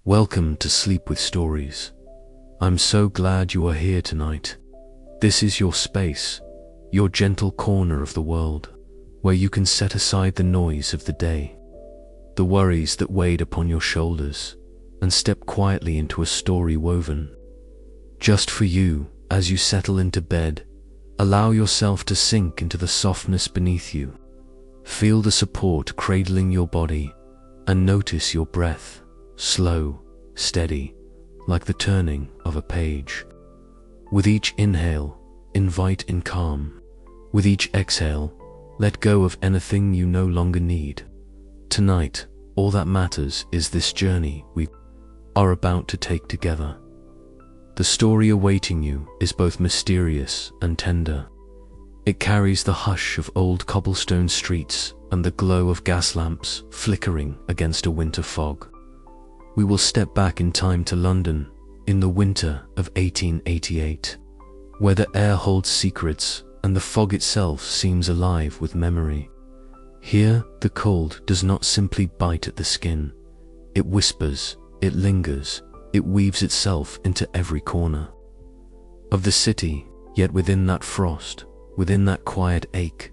Welcome to Sleep with Stories. I'm so glad you are here tonight. This is your space, your gentle corner of the world, where you can set aside the noise of the day, the worries that weighed upon your shoulders, and step quietly into a story woven just for you. As you settle into bed, allow yourself to sink into the softness beneath you. Feel the support cradling your body, and notice your breath, slow, steady, like the turning of a page. With each inhale, invite in calm. With each exhale, let go of anything you no longer need. Tonight, all that matters is this journey we are about to take together. The story awaiting you is both mysterious and tender. It carries the hush of old cobblestone streets and the glow of gas lamps flickering against a winter fog. We will step back in time to London in the winter of 1888, where the air holds secrets and the fog itself seems alive with memory. Here, the cold does not simply bite at the skin. It whispers, it lingers, it weaves itself into every corner of the city. Yet within that frost, within that quiet ache,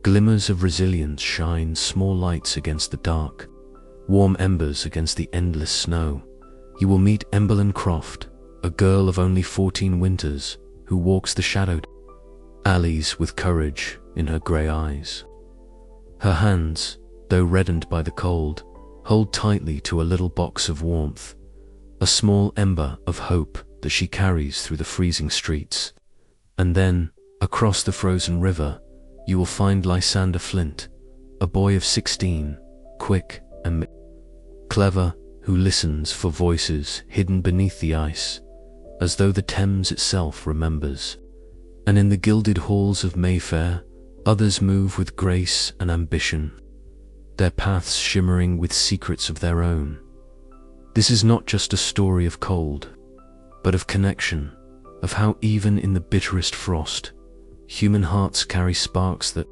glimmers of resilience shine, small lights against the dark, warm embers against the endless snow. You will meet Emberlyn Croft, a girl of only 14 winters, who walks the shadowed alleys with courage in her grey eyes. Her hands, though reddened by the cold, hold tightly to a little box of warmth, a small ember of hope that she carries through the freezing streets. And then, across the frozen river, you will find Lysander Flint, a boy of 16, quick and clever, who listens for voices hidden beneath the ice, as though the Thames itself remembers. And in the gilded halls of Mayfair, others move with grace and ambition, their paths shimmering with secrets of their own. This is not just a story of cold, but of connection, of how even in the bitterest frost, human hearts carry sparks that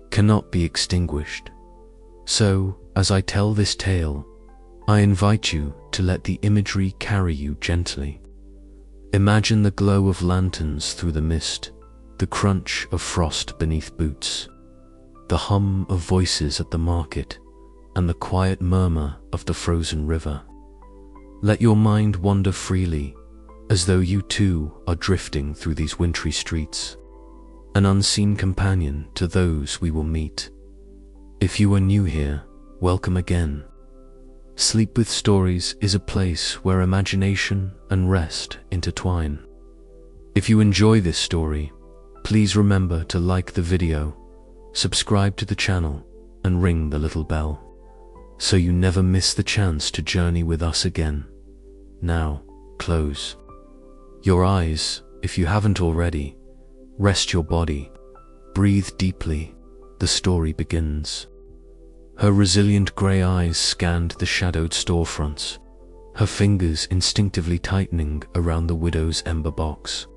cannot be extinguished. So, as I tell this tale, I invite you to let the imagery carry you gently. Imagine the glow of lanterns through the mist, the crunch of frost beneath boots, the hum of voices at the market, and the quiet murmur of the frozen river. Let your mind wander freely, as though you too are drifting through these wintry streets, an unseen companion to those we will meet. If you are new here, welcome again. Sleep with Stories is a place where imagination and rest intertwine. If you enjoy this story, please remember to like the video, subscribe to the channel, and ring the little bell, so you never miss the chance to journey with us again. Now, close your eyes if you haven't already. Rest your body. Breathe deeply. The story begins. Her resilient grey eyes scanned the shadowed storefronts, her fingers instinctively tightening around the widow's ember box.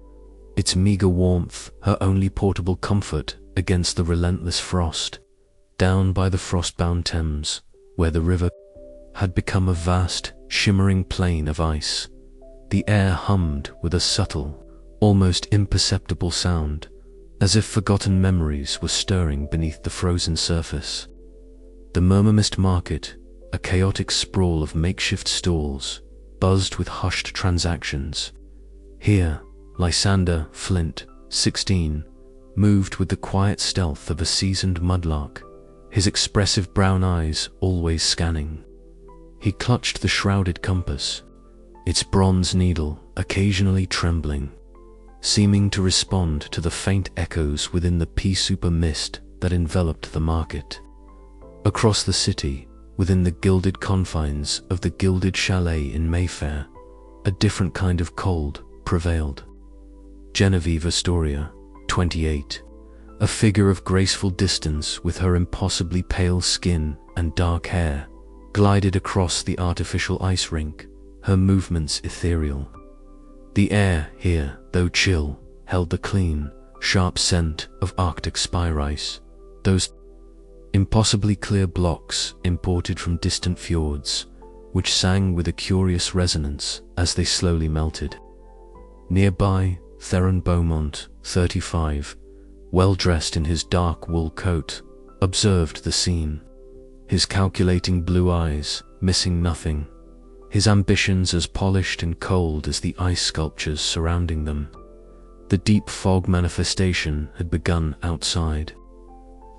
Its meager warmth, her only portable comfort against the relentless frost. Down by the frost-bound Thames, where the river had become a vast, shimmering plain of ice, the air hummed with a subtle, almost imperceptible sound, as if forgotten memories were stirring beneath the frozen surface. The Murmurmist Market, a chaotic sprawl of makeshift stalls, buzzed with hushed transactions. Here, Lysander Flint, 16, moved with the quiet stealth of a seasoned mudlark, his expressive brown eyes always scanning. He clutched the shrouded compass, its bronze needle occasionally trembling, seeming to respond to the faint echoes within the pea-soup mist that enveloped the market. Across the city, within the gilded confines of the gilded chalet in Mayfair, a different kind of cold prevailed. Genevieve Astoria, 28, a figure of graceful distance with her impossibly pale skin and dark hair, glided across the artificial ice rink, her movements ethereal. The air here, though chill, held the clean, sharp scent of Arctic spire ice, those impossibly clear blocks imported from distant fjords, which sang with a curious resonance as they slowly melted. Nearby, Theron Beaumont, 35, well dressed in his dark wool coat, observed the scene. His calculating blue eyes, missing nothing, his ambitions as polished and cold as the ice sculptures surrounding them. The deep fog manifestation had begun outside,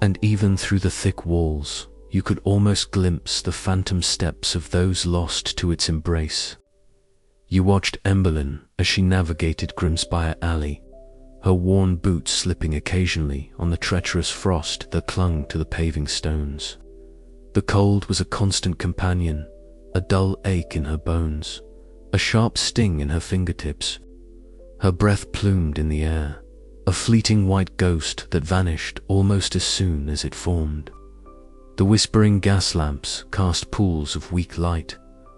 and even through the thick walls, you could almost glimpse the phantom steps of those lost to its embrace. You watched Emberlyn as she navigated Grimspire Alley, her worn boots slipping occasionally on the treacherous frost that clung to the paving stones. The cold was a constant companion, a dull ache in her bones, a sharp sting in her fingertips. Her breath plumed in the air, a fleeting white ghost that vanished almost as soon as it formed. The whispering gas lamps cast pools of weak light,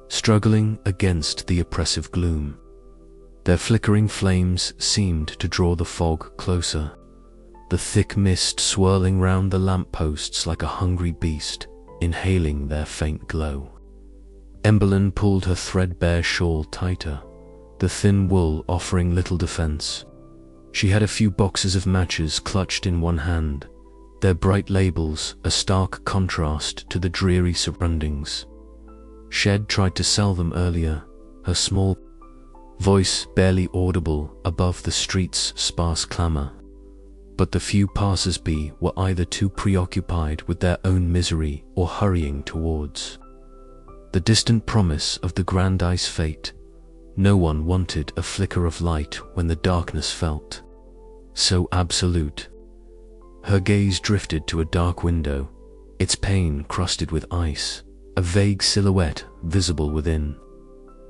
struggling against the oppressive gloom. Their flickering flames seemed to draw the fog closer, the thick mist swirling round the lampposts like a hungry beast, inhaling their faint glow. Emberlyn pulled her threadbare shawl tighter, the thin wool offering little defense. She had a few boxes of matches clutched in one hand, their bright labels a stark contrast to the dreary surroundings. Shed tried to sell them earlier, her small voice barely audible above the street's sparse clamor. But the few passers-by were either too preoccupied with their own misery or hurrying towards the distant promise of the grand ice fate. No one wanted a flicker of light when the darkness felt so absolute. Her gaze drifted to a dark window, its pane crusted with ice, a vague silhouette visible within.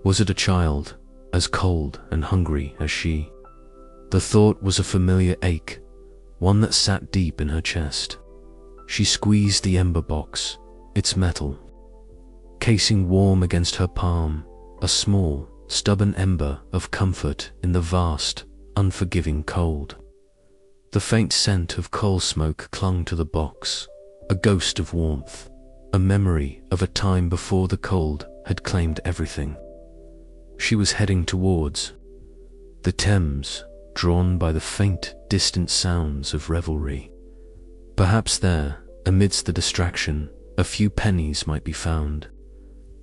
Was it a child, as cold and hungry as she? The thought was a familiar ache, one that sat deep in her chest. She squeezed the ember box, its metal casing warm against her palm, a small, stubborn ember of comfort in the vast, unforgiving cold. The faint scent of coal smoke clung to the box, a ghost of warmth, a memory of a time before the cold had claimed everything. She was heading towards the Thames, drawn by the faint, distant sounds of revelry. Perhaps there, amidst the distraction, a few pennies might be found.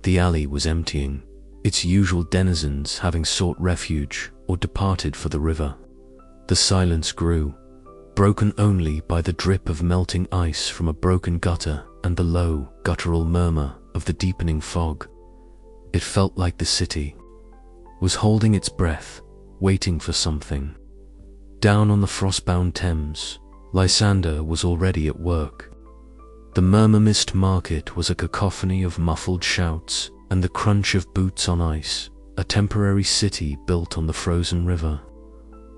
The alley was emptying, its usual denizens having sought refuge or departed for the river. The silence grew, broken only by the drip of melting ice from a broken gutter and the low, guttural murmur of the deepening fog. It felt like the city was holding its breath, waiting for something. Down on the frost-bound Thames, Lysander was already at work. The murmur-mist market was a cacophony of muffled shouts and the crunch of boots on ice, a temporary city built on the frozen river.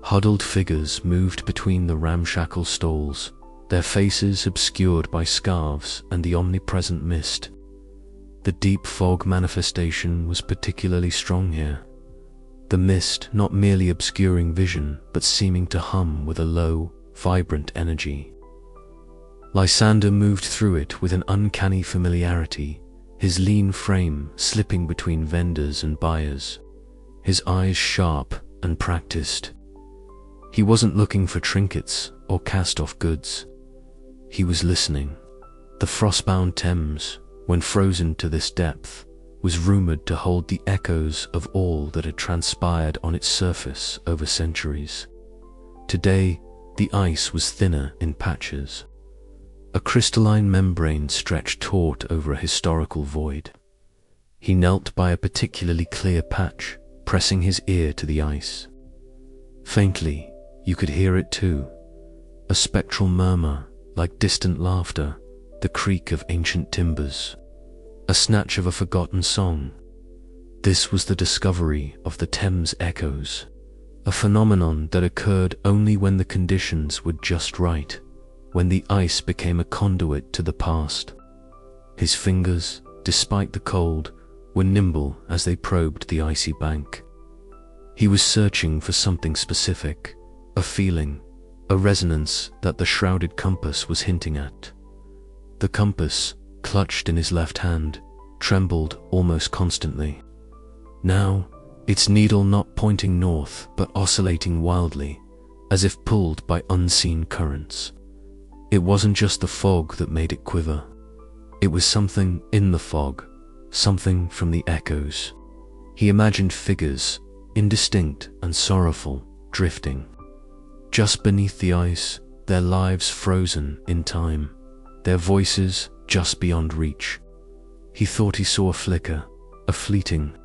Huddled figures moved between the ramshackle stalls, their faces obscured by scarves and the omnipresent mist. The deep fog manifestation was particularly strong here, the mist not merely obscuring vision but seeming to hum with a low, vibrant energy. Lysander moved through it with an uncanny familiarity, his lean frame slipping between vendors and buyers, his eyes sharp and practiced. He wasn't looking for trinkets or cast-off goods. He was listening. The frost-bound Thames, when frozen to this depth, was rumored to hold the echoes of all that had transpired on its surface over centuries. Today, the ice was thinner in patches. A crystalline membrane stretched taut over a historical void. He knelt by a particularly clear patch, pressing his ear to the ice. Faintly, you could hear it too, a spectral murmur like distant laughter, the creak of ancient timbers, a snatch of a forgotten song. This was the discovery of the Thames echoes, a phenomenon that occurred only when the conditions were just right, when the ice became a conduit to the past. His fingers, despite the cold, were nimble as they probed the icy bank. He was searching for something specific, a feeling, a resonance that the shrouded compass was hinting at. The compass, clutched in his left hand, trembled almost constantly. Now, its needle not pointing north but oscillating wildly, as if pulled by unseen currents. It wasn't just the fog that made it quiver. It was something in the fog, something from the echoes. He imagined figures, indistinct and sorrowful, drifting. Just beneath the ice, their lives frozen in time, their voices just beyond reach. He thought he saw a flicker, a fleeting,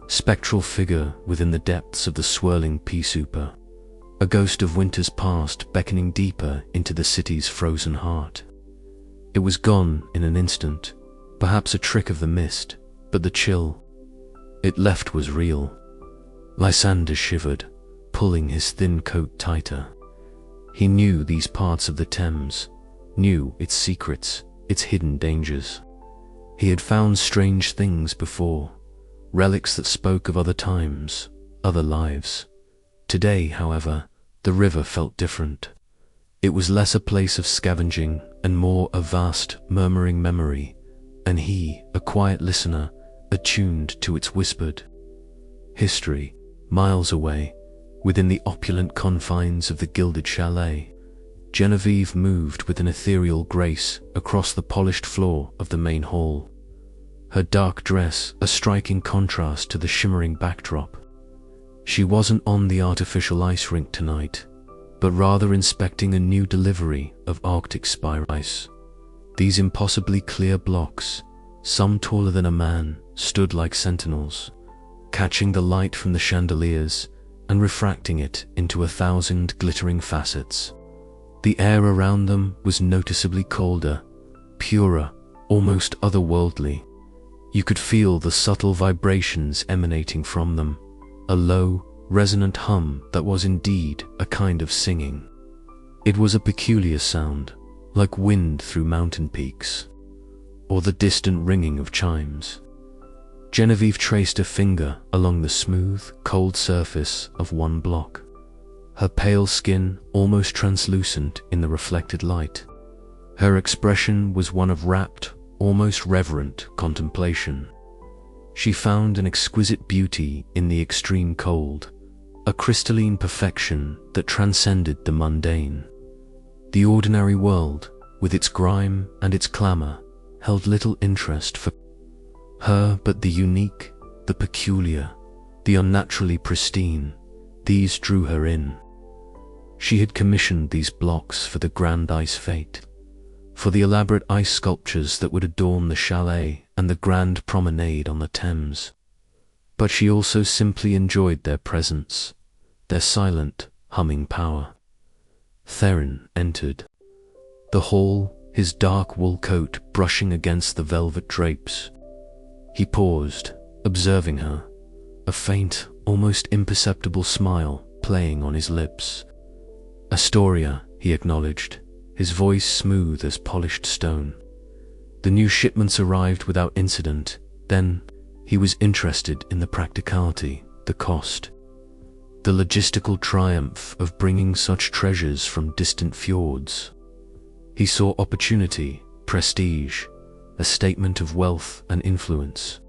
spectral figure within the depths of the swirling pea souper, a ghost of winter's past beckoning deeper into the city's frozen heart. It was gone in an instant, perhaps a trick of the mist, but the chill it left was real. Lysander shivered, pulling his thin coat tighter. He knew these parts of the Thames, knew its secrets, its hidden dangers. He had found strange things before, relics that spoke of other times, other lives. Today, however, the river felt different. It was less a place of scavenging and more a vast, murmuring memory, and he, a quiet listener, attuned to its whispered history. Miles away, within the opulent confines of the gilded chalet, Genevieve moved with an ethereal grace across the polished floor of the main hall. Her dark dress a striking contrast to the shimmering backdrop. She wasn't on the artificial ice rink tonight, but rather inspecting a new delivery of Arctic spire ice. These impossibly clear blocks, some taller than a man, stood like sentinels, catching the light from the chandeliers and refracting it into 1,000 glittering facets. The air around them was noticeably colder, purer, almost otherworldly. You could feel the subtle vibrations emanating from them, a low, resonant hum that was indeed a kind of singing. It was a peculiar sound, like wind through mountain peaks, or the distant ringing of chimes. Genevieve traced a finger along the smooth, cold surface of one block, her pale skin almost translucent in the reflected light. Her expression was one of rapt, almost reverent contemplation. She found an exquisite beauty in the extreme cold, a crystalline perfection that transcended the mundane. The ordinary world, with its grime and its clamor, held little interest for her, but the unique, the peculiar, the unnaturally pristine, these drew her in. She had commissioned these blocks for the grand ice fete, for the elaborate ice sculptures that would adorn the chalet and the grand promenade on the Thames. But she also simply enjoyed their presence, their silent, humming power. Theron entered the hall, his dark wool coat brushing against the velvet drapes. He paused, observing her, a faint, almost imperceptible smile playing on his lips. "Astoria," he acknowledged, his voice smooth as polished stone. The new shipments arrived without incident. Then, he was interested in the practicality, the cost, the logistical triumph of bringing such treasures from distant fjords. He saw opportunity, prestige, a statement of wealth and influence.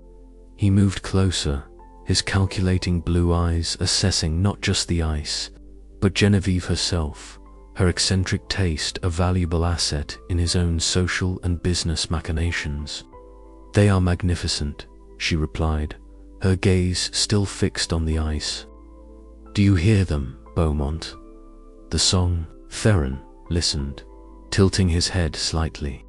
He moved closer, his calculating blue eyes assessing not just the ice, but Genevieve herself, her eccentric taste a valuable asset in his own social and business machinations. "They are magnificent," she replied, her gaze still fixed on the ice. "Do you hear them, Beaumont?" The song. Theron listened, tilting his head slightly.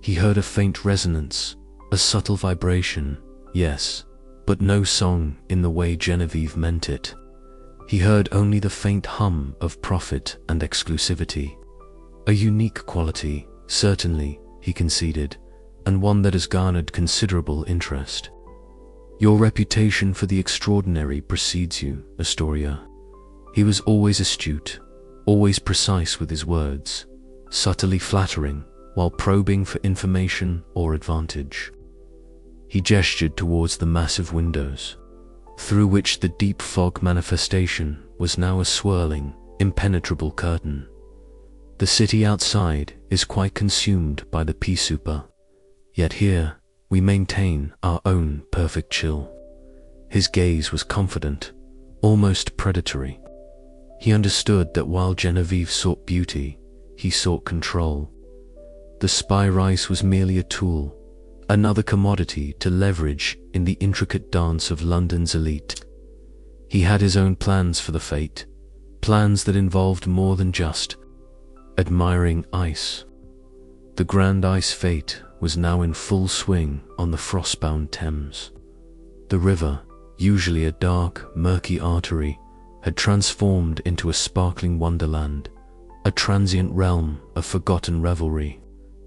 He heard a faint resonance, a subtle vibration, yes, but no song in the way Genevieve meant it. He heard only the faint hum of profit and exclusivity. A unique quality, certainly, he conceded, and one that has garnered considerable interest. "Your reputation for the extraordinary precedes you, Astoria." He was always astute, always precise with his words, subtly flattering while probing for information or advantage. He gestured towards the massive windows, through which the deep fog manifestation was now a swirling, impenetrable curtain. "The city outside is quite consumed by the pea souper, yet here, we maintain our own perfect chill. His gaze was confident, almost predatory. He understood that while Genevieve sought beauty, he sought control. The spy rice was merely a tool, another commodity to leverage in the intricate dance of London's elite. He had his own plans for the fete, plans that involved more than just admiring ice. The grand ice fete was now in full swing on the frost-bound Thames. The river, usually a dark, murky artery, had transformed into a sparkling wonderland, a transient realm of forgotten revelry.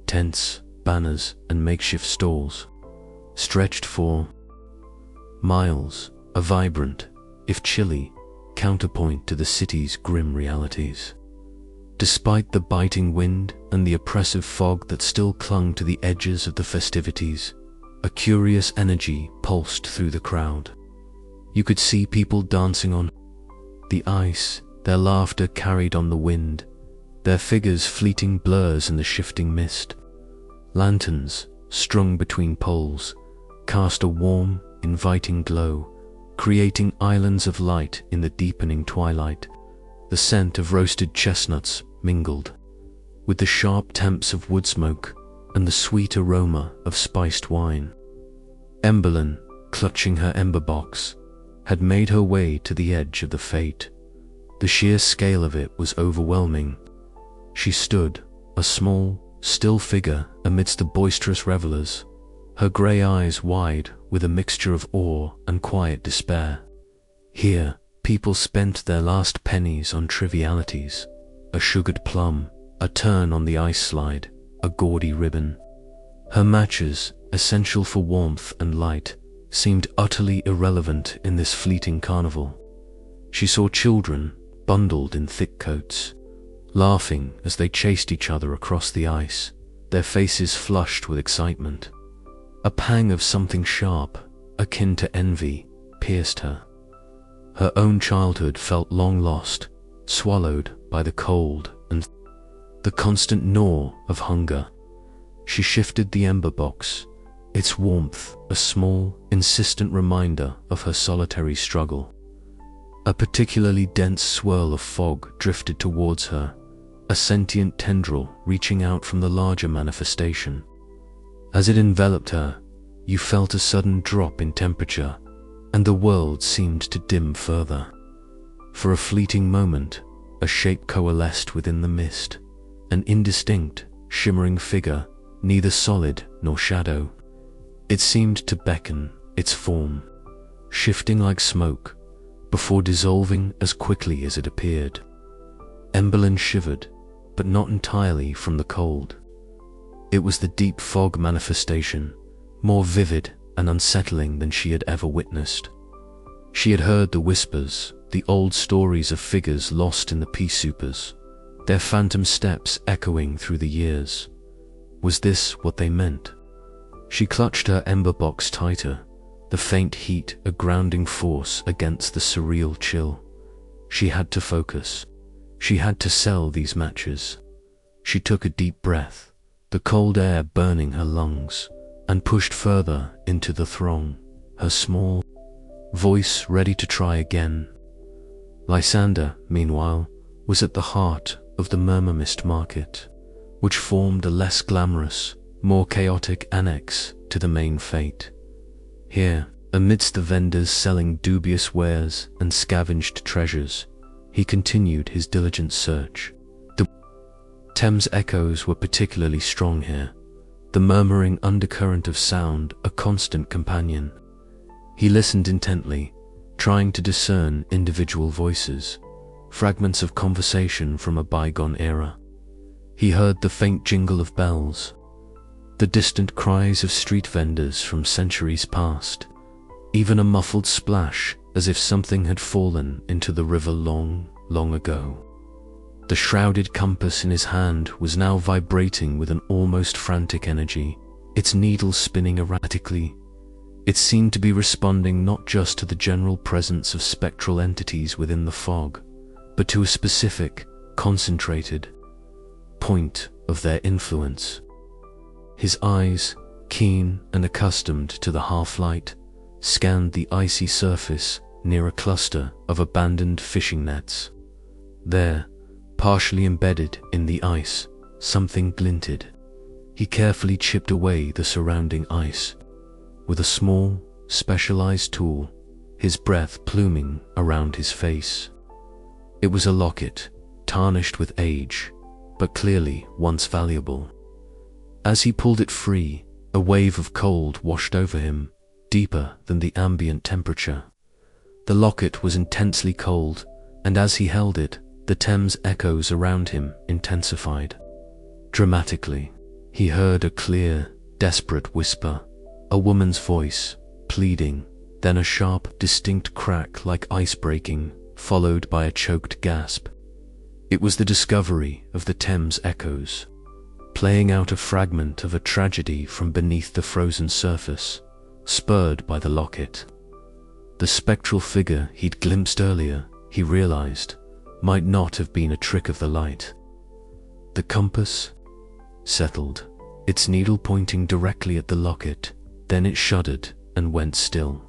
Tents, banners, and makeshift stalls stretched for miles, a vibrant, if chilly, counterpoint to the city's grim realities. Despite the biting wind and the oppressive fog that still clung to the edges of the festivities, a curious energy pulsed through the crowd. You could see people dancing on the ice, their laughter carried on the wind, their figures fleeting blurs in the shifting mist. Lanterns, strung between poles, cast a warm, inviting glow, creating islands of light in the deepening twilight. The scent of roasted chestnuts mingled with the sharp temps of wood smoke and the sweet aroma of spiced wine. Emberlyn, clutching her ember box, had made her way to the edge of the fete. The sheer scale of it was overwhelming. She stood, a small, still figure amidst the boisterous revelers, her grey eyes wide with a mixture of awe and quiet despair. Here, people spent their last pennies on trivialities: a sugared plum, a turn on the ice slide, a gaudy ribbon. Her matches, essential for warmth and light, seemed utterly irrelevant in this fleeting carnival. She saw children, bundled in thick coats, laughing as they chased each other across the ice, their faces flushed with excitement. A pang of something sharp, akin to envy, pierced her. Her own childhood felt long lost, swallowed by the cold and the constant gnaw of hunger. She shifted the ember box, its warmth a small, insistent reminder of her solitary struggle. A particularly dense swirl of fog drifted towards her, a sentient tendril reaching out from the larger manifestation. As it enveloped her, you felt a sudden drop in temperature, and the world seemed to dim further. For a fleeting moment, a shape coalesced within the mist, an indistinct, shimmering figure, neither solid nor shadow. It seemed to beckon, its form shifting like smoke, before dissolving as quickly as it appeared. Emberlyn shivered, but not entirely from the cold. It was the deep fog manifestation, more vivid and unsettling than she had ever witnessed. She had heard the whispers, the old stories of figures lost in the pea soupers, their phantom steps echoing through the years. Was this what they meant? She clutched her ember box tighter, the faint heat a grounding force against the surreal chill. She had to focus. She had to sell these matches. She took a deep breath, the cold air burning her lungs, and pushed further into the throng, her small voice ready to try again. Lysander, meanwhile, was at the heart of the Murmur-Mist market, which formed a less glamorous, more chaotic annex to the main fete. Here, amidst the vendors selling dubious wares and scavenged treasures, he continued his diligent search. The Thames echoes were particularly strong here, the murmuring undercurrent of sound a constant companion. He listened intently, trying to discern individual voices, fragments of conversation from a bygone era. He heard the faint jingle of bells, the distant cries of street vendors from centuries past, even a muffled splash as if something had fallen into the river long, long ago. The shrouded compass in his hand was now vibrating with an almost frantic energy, its needle spinning erratically. It seemed to be responding not just to the general presence of spectral entities within the fog, but to a specific, concentrated point of their influence. His eyes, keen and accustomed to the half-light, scanned the icy surface near a cluster of abandoned fishing nets. There, partially embedded in the ice, something glinted. He carefully chipped away the surrounding ice. With a small, specialized tool, his breath pluming around his face. It was a locket, tarnished with age, but clearly once valuable. As he pulled it free, a wave of cold washed over him, deeper than the ambient temperature. The locket was intensely cold, and as he held it, the Thames echoes around him intensified. Dramatically, he heard a clear, desperate whisper, a woman's voice, pleading, then a sharp, distinct crack like ice breaking, followed by a choked gasp. It was the discovery of the Thames echoes, playing out a fragment of a tragedy from beneath the frozen surface, spurred by the locket. The spectral figure he'd glimpsed earlier, he realized, might not have been a trick of the light. The compass settled, its needle pointing directly at the locket, then it shuddered and went still.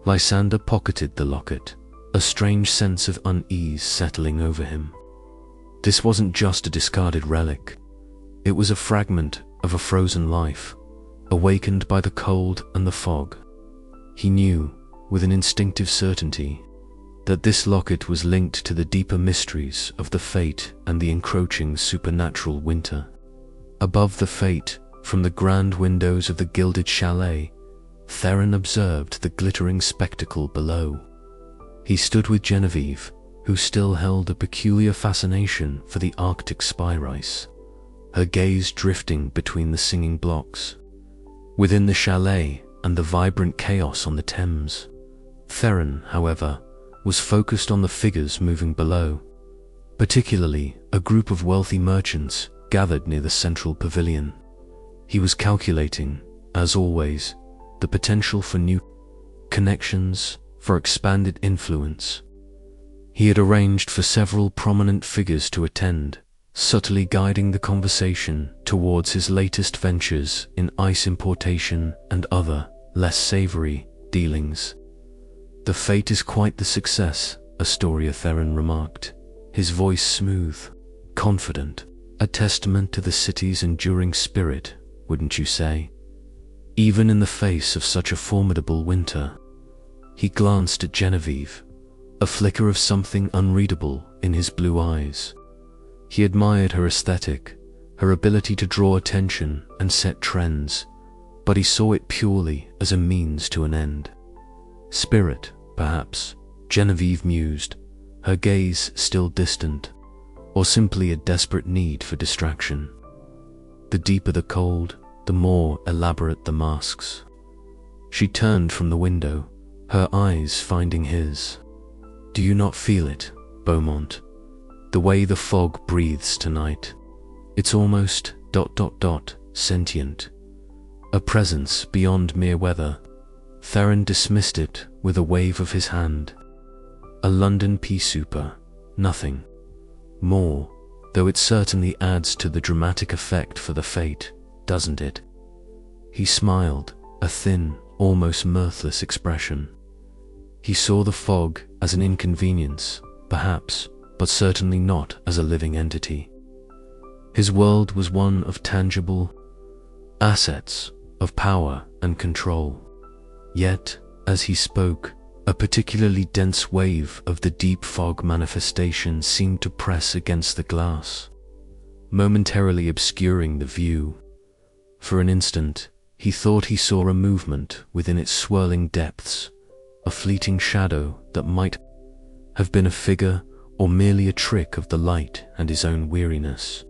Lysander pocketed the locket, a strange sense of unease settling over him. This wasn't just a discarded relic. It was a fragment of a frozen life, awakened by the cold and the fog. He knew, with an instinctive certainty, that this locket was linked to the deeper mysteries of the fate and the encroaching supernatural winter. Above the fate, from the grand windows of the gilded chalet, Theron observed the glittering spectacle below. He stood with Genevieve, who still held a peculiar fascination for the Arctic spy-rice, her gaze drifting between the singing blocks. Within the chalet and the vibrant chaos on the Thames, Theron, however, was focused on the figures moving below, particularly a group of wealthy merchants gathered near the central pavilion. He was calculating, as always, the potential for new connections, for expanded influence. He had arranged for several prominent figures to attend, subtly guiding the conversation towards his latest ventures in ice importation and other, less savory, dealings. "The fate is quite the success," Astoria Theron remarked, his voice smooth, confident, a testament to the city's enduring spirit, wouldn't you say? Even in the face of such a formidable winter. He glanced at Genevieve, a flicker of something unreadable in his blue eyes. He admired her aesthetic, her ability to draw attention and set trends, but he saw it purely as a means to an end. Spirit, perhaps, Genevieve mused, her gaze still distant, or simply a desperate need for distraction. The deeper the cold, the more elaborate the masks. She turned from the window, her eyes finding his. "Do you not feel it, Beaumont? The way the fog breathes tonight. It's almost ... sentient. A presence beyond mere weather." Theron dismissed it with a wave of his hand. "A London pea souper, nothing more, though it certainly adds to the dramatic effect for the fate, doesn't it?" He smiled, a thin, almost mirthless expression. He saw the fog as an inconvenience, perhaps, but certainly not as a living entity. His world was one of tangible assets, of power and control. Yet, as he spoke, a particularly dense wave of the deep fog manifestation seemed to press against the glass, momentarily obscuring the view. For an instant, he thought he saw a movement within its swirling depths, a fleeting shadow that might have been a figure or merely a trick of the light and his own weariness.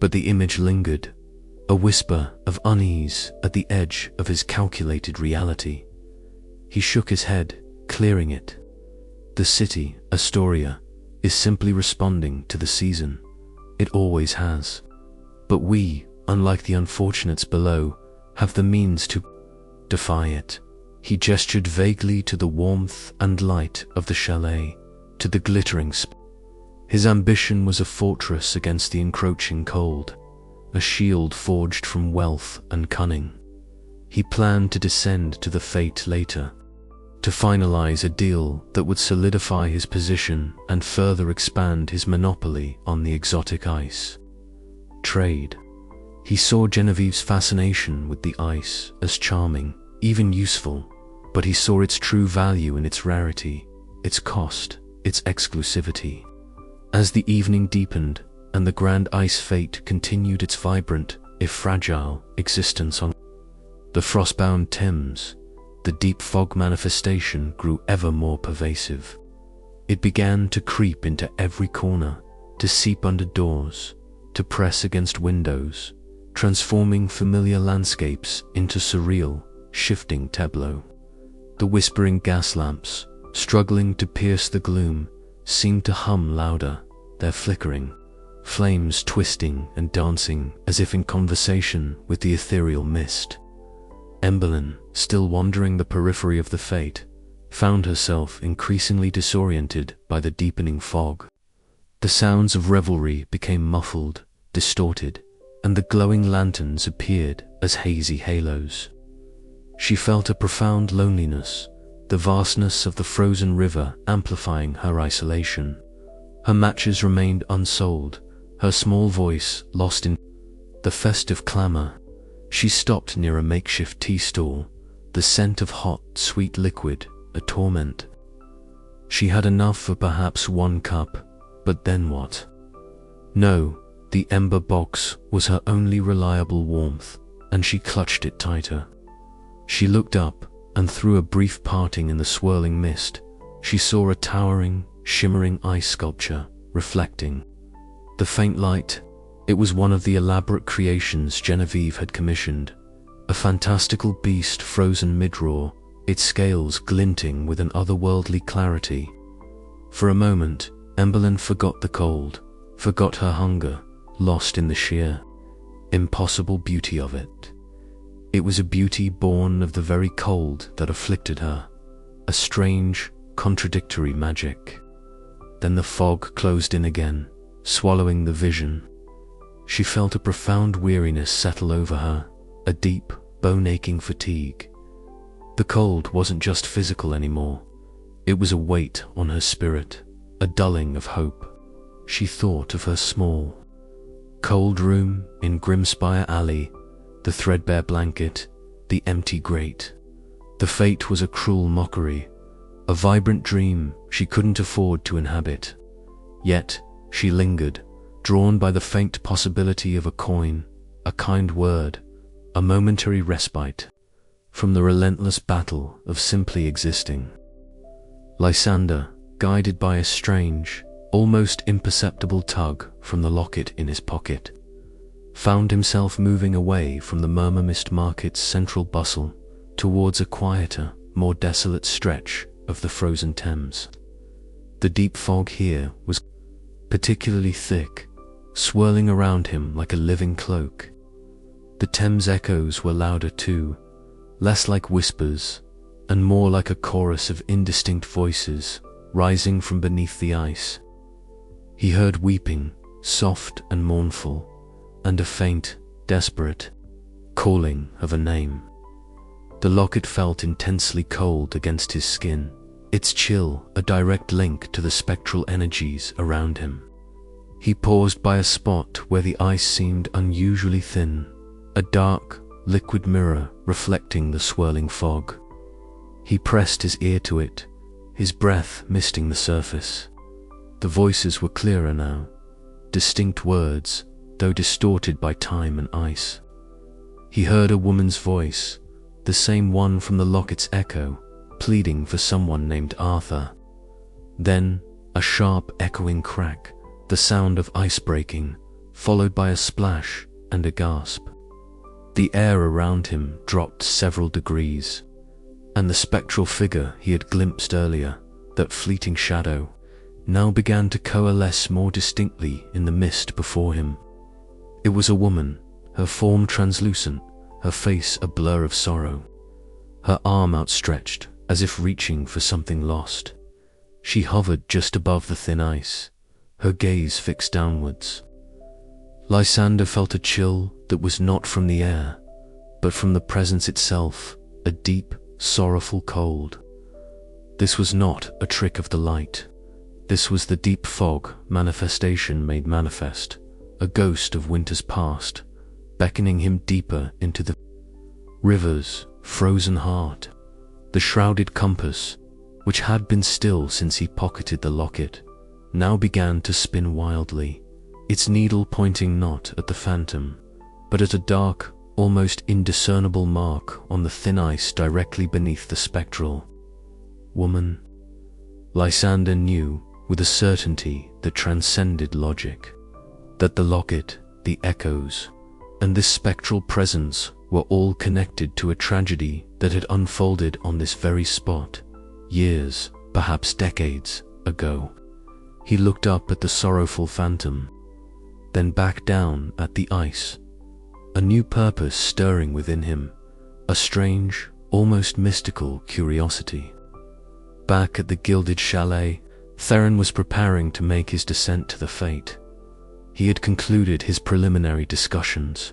But the image lingered, a whisper of unease at the edge of his calculated reality. He shook his head, clearing it. The city, Astoria, is simply responding to the season. It always has. But we, unlike the unfortunates below, have the means to defy it. He gestured vaguely to the warmth and light of the chalet, to the glittering His ambition was a fortress against the encroaching cold, a shield forged from wealth and cunning. He planned to descend to the fate later, to finalize a deal that would solidify his position and further expand his monopoly on the exotic ice. Trade. He saw Genevieve's fascination with the ice as charming, even useful, but he saw its true value in its rarity, its cost, its exclusivity. As the evening deepened and the grand ice fate continued its vibrant, if fragile, existence on the frostbound Thames, the deep fog manifestation grew ever more pervasive. It began to creep into every corner, to seep under doors, to press against windows, transforming familiar landscapes into surreal, shifting tableaux. The whispering gas lamps, struggling to pierce the gloom, seemed to hum louder, their flickering flames twisting and dancing as if in conversation with the ethereal mist. Emberlyn, still wandering the periphery of the fate, found herself increasingly disoriented by the deepening fog. The sounds of revelry became muffled, distorted, and the glowing lanterns appeared as hazy halos. She felt a profound loneliness, the vastness of the frozen river amplifying her isolation. Her matches remained unsold, her small voice lost in the festive clamor. She stopped near a makeshift tea stall, the scent of hot, sweet liquid, a torment. She had enough for perhaps one cup, but then what? No, the ember box was her only reliable warmth, and she clutched it tighter. She looked up, and through a brief parting in the swirling mist, she saw a towering, shimmering ice sculpture, reflecting the faint light. It was one of the elaborate creations Genevieve had commissioned, a fantastical beast frozen mid-roar, its scales glinting with an otherworldly clarity. For a moment, Emberlyn forgot the cold, forgot her hunger, lost in the sheer, impossible beauty of it. It was a beauty born of the very cold that afflicted her, a strange, contradictory magic. Then the fog closed in again, swallowing the vision. She felt a profound weariness settle over her, a deep, bone-aching fatigue. The cold wasn't just physical anymore. It was a weight on her spirit, a dulling of hope. She thought of her small, cold room in Grimspire Alley, the threadbare blanket, the empty grate. The fate was a cruel mockery, a vibrant dream she couldn't afford to inhabit. Yet, she lingered, drawn by the faint possibility of a coin, a kind word, a momentary respite from the relentless battle of simply existing. Lysander, guided by a strange, almost imperceptible tug from the locket in his pocket, found himself moving away from the Murmur-Mist Market's central bustle towards a quieter, more desolate stretch of the frozen Thames. The deep fog here was particularly thick, swirling around him like a living cloak. The Thames echoes were louder too, less like whispers, and more like a chorus of indistinct voices rising from beneath the ice. He heard weeping, soft and mournful, and a faint, desperate calling of a name. The locket felt intensely cold against his skin, its chill a direct link to the spectral energies around him. He paused by a spot where the ice seemed unusually thin, a dark, liquid mirror reflecting the swirling fog. He pressed his ear to it, his breath misting the surface. The voices were clearer now, distinct words, though distorted by time and ice. He heard a woman's voice, the same one from the locket's echo, pleading for someone named Arthur. Then, a sharp echoing crack, the sound of ice breaking, followed by a splash and a gasp. The air around him dropped several degrees, and the spectral figure he had glimpsed earlier, that fleeting shadow, now began to coalesce more distinctly in the mist before him. It was a woman, her form translucent, her face a blur of sorrow, her arm outstretched as if reaching for something lost. She hovered just above the thin ice, her gaze fixed downwards. Lysander felt a chill that was not from the air, but from the presence itself, a deep, sorrowful cold. This was not a trick of the light. This was the deep fog manifestation made manifest, a ghost of winter's past, beckoning him deeper into the river's frozen heart. The shrouded compass, which had been still since he pocketed the locket, now began to spin wildly, its needle pointing not at the phantom, but at a dark, almost indiscernible mark on the thin ice directly beneath the spectral woman. Lysander knew, with a certainty that transcended logic, that the locket, the echoes, and this spectral presence were all connected to a tragedy that had unfolded on this very spot, years, perhaps decades, ago. He looked up at the sorrowful phantom, then back down at the ice, a new purpose stirring within him, a strange, almost mystical curiosity. Back at the gilded chalet, Theron was preparing to make his descent to the fate. He had concluded his preliminary discussions,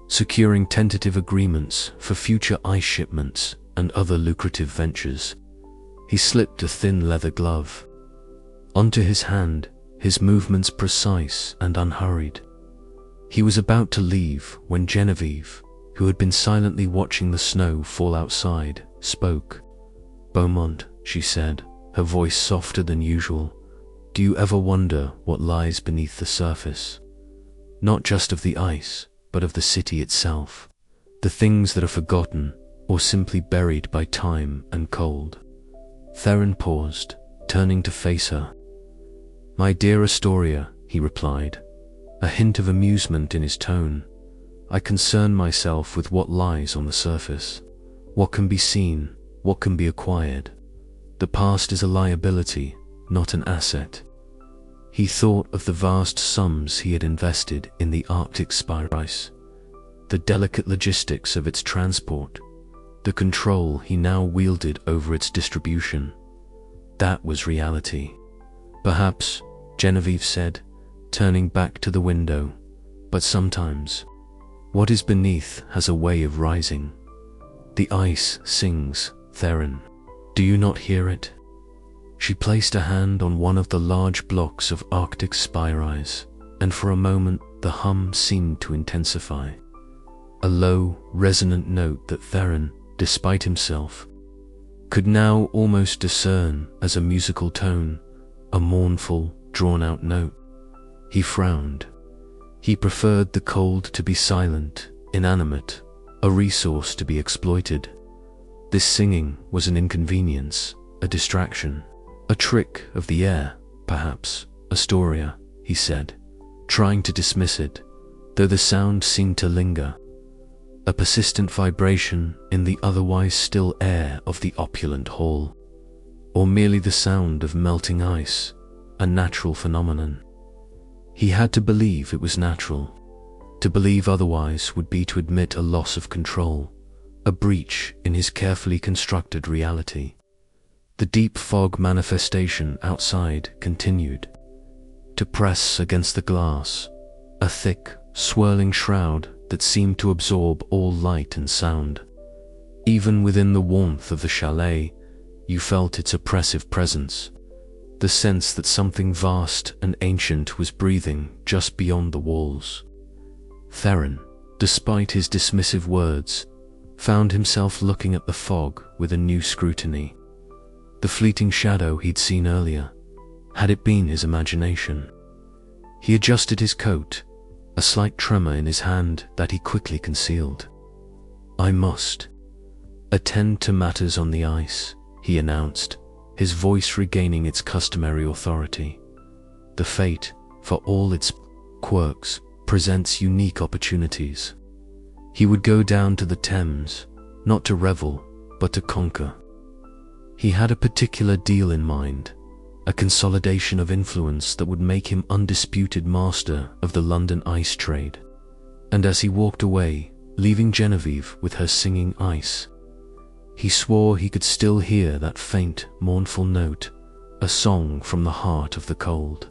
securing tentative agreements for future ice shipments and other lucrative ventures. He slipped a thin leather glove onto his hand, his movements precise and unhurried. He was about to leave when Genevieve, who had been silently watching the snow fall outside, spoke. "Beaumont," she said, her voice softer than usual, "do you ever wonder what lies beneath the surface? Not just of the ice, but of the city itself, the things that are forgotten or simply buried by time and cold?" Theron paused, turning to face her. "My dear Astoria," he replied, a hint of amusement in his tone, "I concern myself with what lies on the surface, what can be seen, what can be acquired. The past is a liability, not an asset." He thought of the vast sums he had invested in the Arctic spice, the delicate logistics of its transport, the control he now wielded over its distribution. That was reality. "Perhaps," Genevieve said, turning back to the window, "but sometimes, what is beneath has a way of rising. The ice sings, Theron. Do you not hear it?" She placed a hand on one of the large blocks of Arctic spice, and for a moment the hum seemed to intensify. A low, resonant note that Theron, despite himself, could now almost discern as a musical tone, a mournful, drawn-out note. He frowned. He preferred the cold to be silent, inanimate, a resource to be exploited. This singing was an inconvenience, a distraction, a trick of the air, perhaps, Astoria, he said, trying to dismiss it, though the sound seemed to linger. A persistent vibration in the otherwise still air of the opulent hall, or merely the sound of melting ice, a natural phenomenon. He had to believe it was natural. To believe otherwise would be to admit a loss of control, a breach in his carefully constructed reality. The deep fog manifestation outside continued to press against the glass, a thick, swirling shroud that seemed to absorb all light and sound. Even within the warmth of the chalet, you felt its oppressive presence, the sense that something vast and ancient was breathing just beyond the walls. Theron, despite his dismissive words, found himself looking at the fog with a new scrutiny. The fleeting shadow he'd seen earlier, had it been his imagination? He adjusted his coat, a slight tremor in his hand that he quickly concealed. "I must attend to matters on the ice," he announced, his voice regaining its customary authority. "The fate, for all its quirks, presents unique opportunities." He would go down to the Thames, not to revel, but to conquer. He had a particular deal in mind, a consolidation of influence that would make him undisputed master of the London ice trade. And as he walked away, leaving Genevieve with her singing ice, he swore he could still hear that faint, mournful note, a song from the heart of the cold.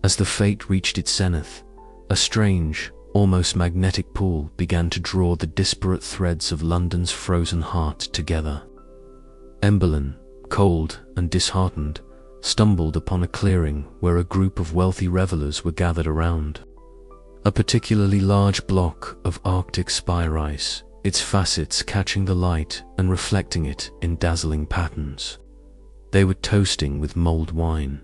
As the fate reached its zenith, A strange, almost magnetic pull began to draw the disparate threads of London's frozen heart together. Emberlyn, cold and disheartened, stumbled upon a clearing where a group of wealthy revelers were gathered around. A particularly large block of Arctic spire ice, its facets catching the light and reflecting it in dazzling patterns. They were toasting with mulled wine,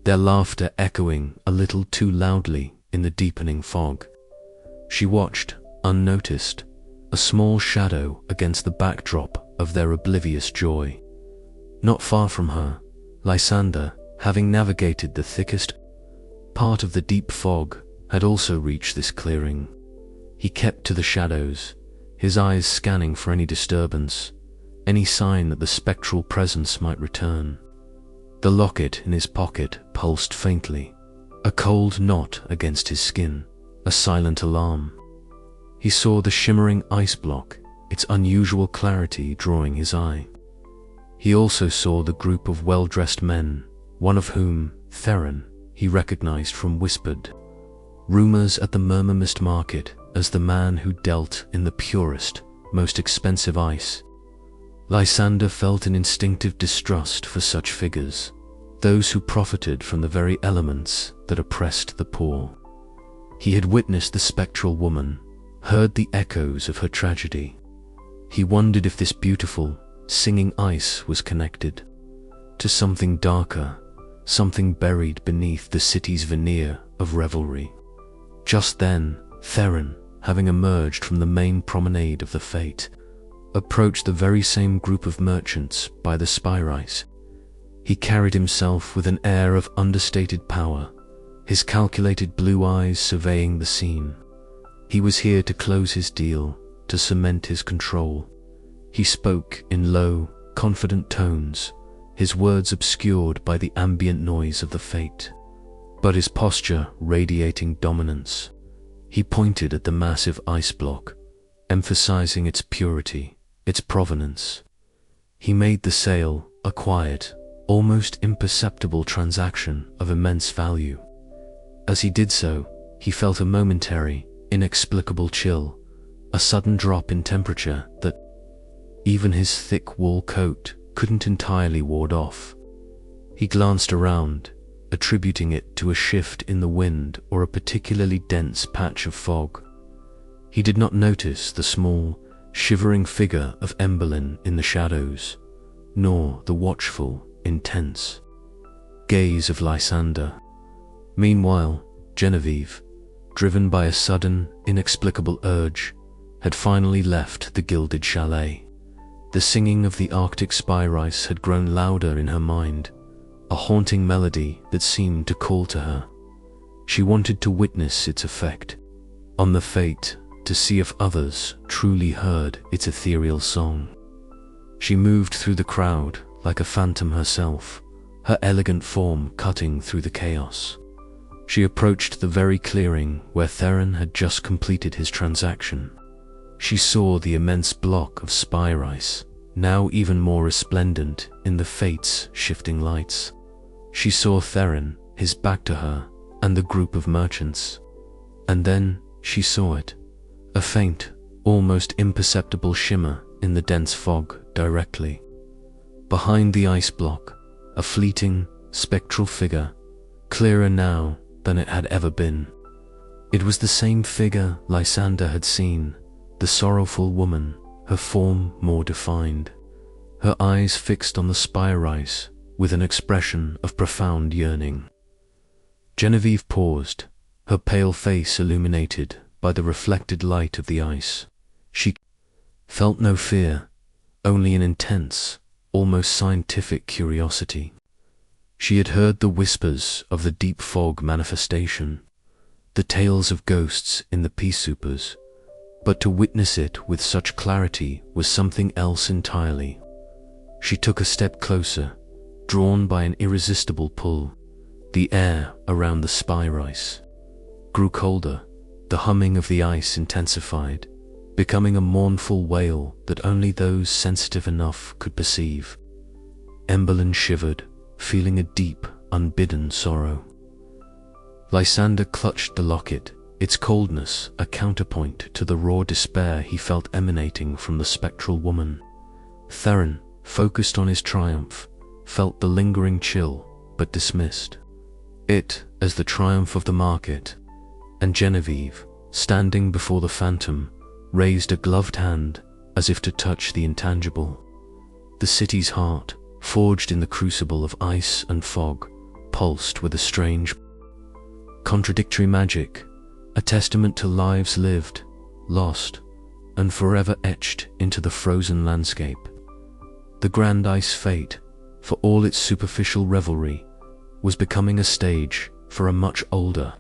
their laughter echoing a little too loudly in the deepening fog. She watched, unnoticed, a small shadow against the backdrop of their oblivious joy. Not far from her, Lysander, having navigated the thickest part of the deep fog, had also reached this clearing. He kept to the shadows, his eyes scanning for any disturbance, any sign that the spectral presence might return. The locket in his pocket pulsed faintly, a cold knot against his skin, a silent alarm. He saw the shimmering ice block, its unusual clarity drawing his eye. He also saw the group of well-dressed men, one of whom, Theron, he recognized from whispered rumors at the Murmur-Mist market as the man who dealt in the purest, most expensive ice. Lysander felt an instinctive distrust for such figures, those who profited from the very elements that oppressed the poor. He had witnessed the spectral woman, heard the echoes of her tragedy. He wondered if this beautiful, singing ice was connected to something darker, something buried beneath the city's veneer of revelry. Just then, Theron, having emerged from the main promenade of the fete, approached the very same group of merchants by the spire ice. He carried himself with an air of understated power, his calculated blue eyes surveying the scene. He was here to close his deal, to cement his control. He spoke in low, confident tones, his words obscured by the ambient noise of the fete, but his posture radiating dominance. He pointed at the massive ice block, emphasizing its purity, its provenance. He made the sale a quiet, almost imperceptible transaction of immense value. As he did so, he felt a momentary, inexplicable chill, a sudden drop in temperature that even his thick wool coat couldn't entirely ward off. He glanced around, attributing it to a shift in the wind or a particularly dense patch of fog. He did not notice the small, shivering figure of Emberlyn in the shadows, nor the watchful, intense gaze of Lysander. Meanwhile, Genevieve, driven by a sudden, inexplicable urge, had finally left the gilded chalet. The singing of the Arctic spire ice had grown louder in her mind, a haunting melody that seemed to call to her. She wanted to witness its effect on the fate, to see if others truly heard its ethereal song. She moved through the crowd like a phantom herself, her elegant form cutting through the chaos. She approached the very clearing where Theron had just completed his transaction. She saw the immense block of spire ice, now even more resplendent in the fate's shifting lights. She saw Theron, his back to her, and the group of merchants. And then she saw it, a faint, almost imperceptible shimmer in the dense fog directly behind the ice block, a fleeting, spectral figure, clearer now than it had ever been. It was the same figure Lysander had seen, the sorrowful woman, her form more defined, her eyes fixed on the spire ice with an expression of profound yearning. Genevieve paused, her pale face illuminated by the reflected light of the ice. She felt no fear, only an intense, almost scientific curiosity. She had heard the whispers of the deep fog manifestation, the tales of ghosts in the pea soupers, but to witness it with such clarity was something else entirely. She took a step closer, drawn by an irresistible pull. The air around the spire ice grew colder, the humming of the ice intensified, becoming a mournful wail that only those sensitive enough could perceive. Emberlyn shivered, feeling a deep, unbidden sorrow. Lysander clutched the locket, its coldness a counterpoint to the raw despair he felt emanating from the spectral woman. Theron, focused on his triumph, felt the lingering chill, but dismissed it as the triumph of the market, and Genevieve, standing before the phantom, raised a gloved hand as if to touch the intangible. The city's heart, forged in the crucible of ice and fog, pulsed with a strange, contradictory magic, a testament to lives lived, lost, and forever etched into the frozen landscape. The grand ice fete, for all its superficial revelry, was becoming a stage for a much older,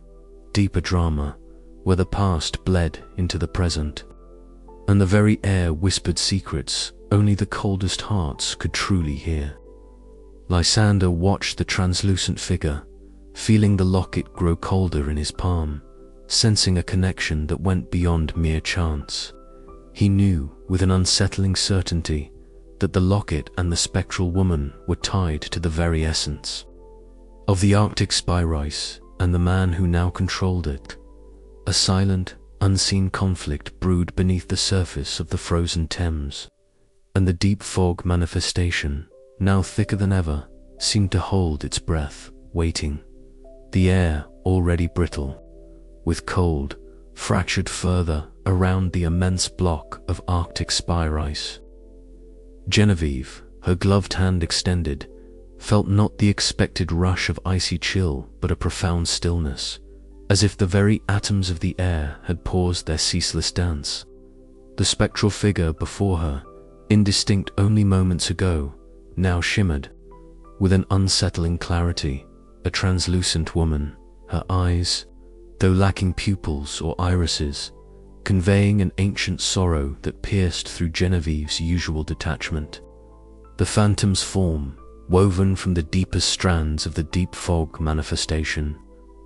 deeper drama, where the past bled into the present, and the very air whispered secrets only the coldest hearts could truly hear. Lysander watched the translucent figure, feeling the locket grow colder in his palm, sensing a connection that went beyond mere chance. He knew, with an unsettling certainty, that the locket and the spectral woman were tied to the very essence of the Arctic spice and the man who now controlled it. A silent, unseen conflict brewed beneath the surface of the frozen Thames, and the deep fog manifestation, now thicker than ever, seemed to hold its breath, waiting. The air, already brittle with cold, fractured further around the immense block of Arctic ice. Genevieve, her gloved hand extended, felt not the expected rush of icy chill but a profound stillness, as if the very atoms of the air had paused their ceaseless dance. The spectral figure before her, indistinct only moments ago, now shimmered, with an unsettling clarity, a translucent woman, her eyes, though lacking pupils or irises, conveying an ancient sorrow that pierced through Genevieve's usual detachment. The phantom's form, woven from the deepest strands of the deep fog manifestation,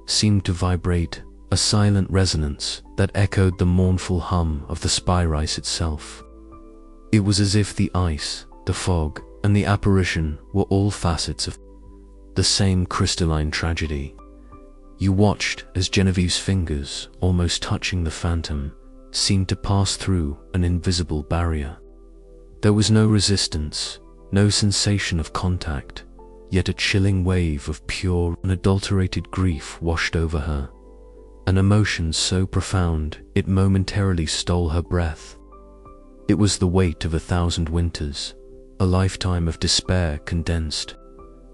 seemed to vibrate, a silent resonance that echoed the mournful hum of the spice itself. It was as if the ice, the fog, and the apparition were all facets of the same crystalline tragedy. You watched as Genevieve's fingers, almost touching the phantom, seemed to pass through an invisible barrier. There was no resistance, no sensation of contact, yet a chilling wave of pure, unadulterated grief washed over her, an emotion so profound it momentarily stole her breath. It was the weight of 1,000 winters, a lifetime of despair condensed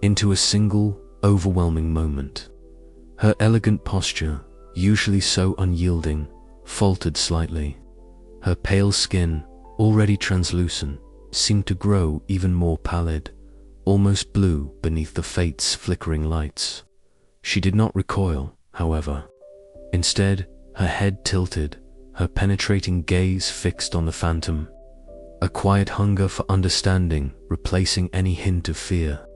into a single, overwhelming moment. Her elegant posture, usually so unyielding, faltered slightly. Her pale skin, already translucent, seemed to grow even more pallid, almost blue beneath the fate's flickering lights. She did not recoil, however. Instead, her head tilted, her penetrating gaze fixed on the phantom, a quiet hunger for understanding replacing any hint of fear.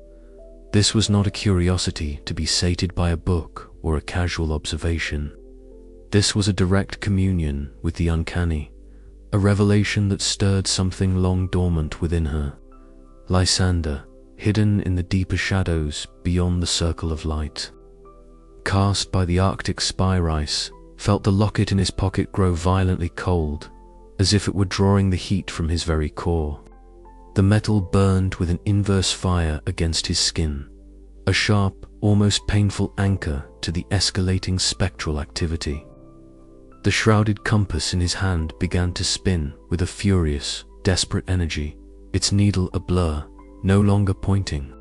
This was not a curiosity to be sated by a book or a casual observation. This was a direct communion with the uncanny, a revelation that stirred something long dormant within her. Lysander, hidden in the deeper shadows beyond the circle of light, cast by the Arctic spice, felt the locket in his pocket grow violently cold, as if it were drawing the heat from his very core. The metal burned with an inverse fire against his skin, a sharp, almost painful anchor to the escalating spectral activity. The shrouded compass in his hand began to spin with a furious, desperate energy, its needle a blur, no longer pointing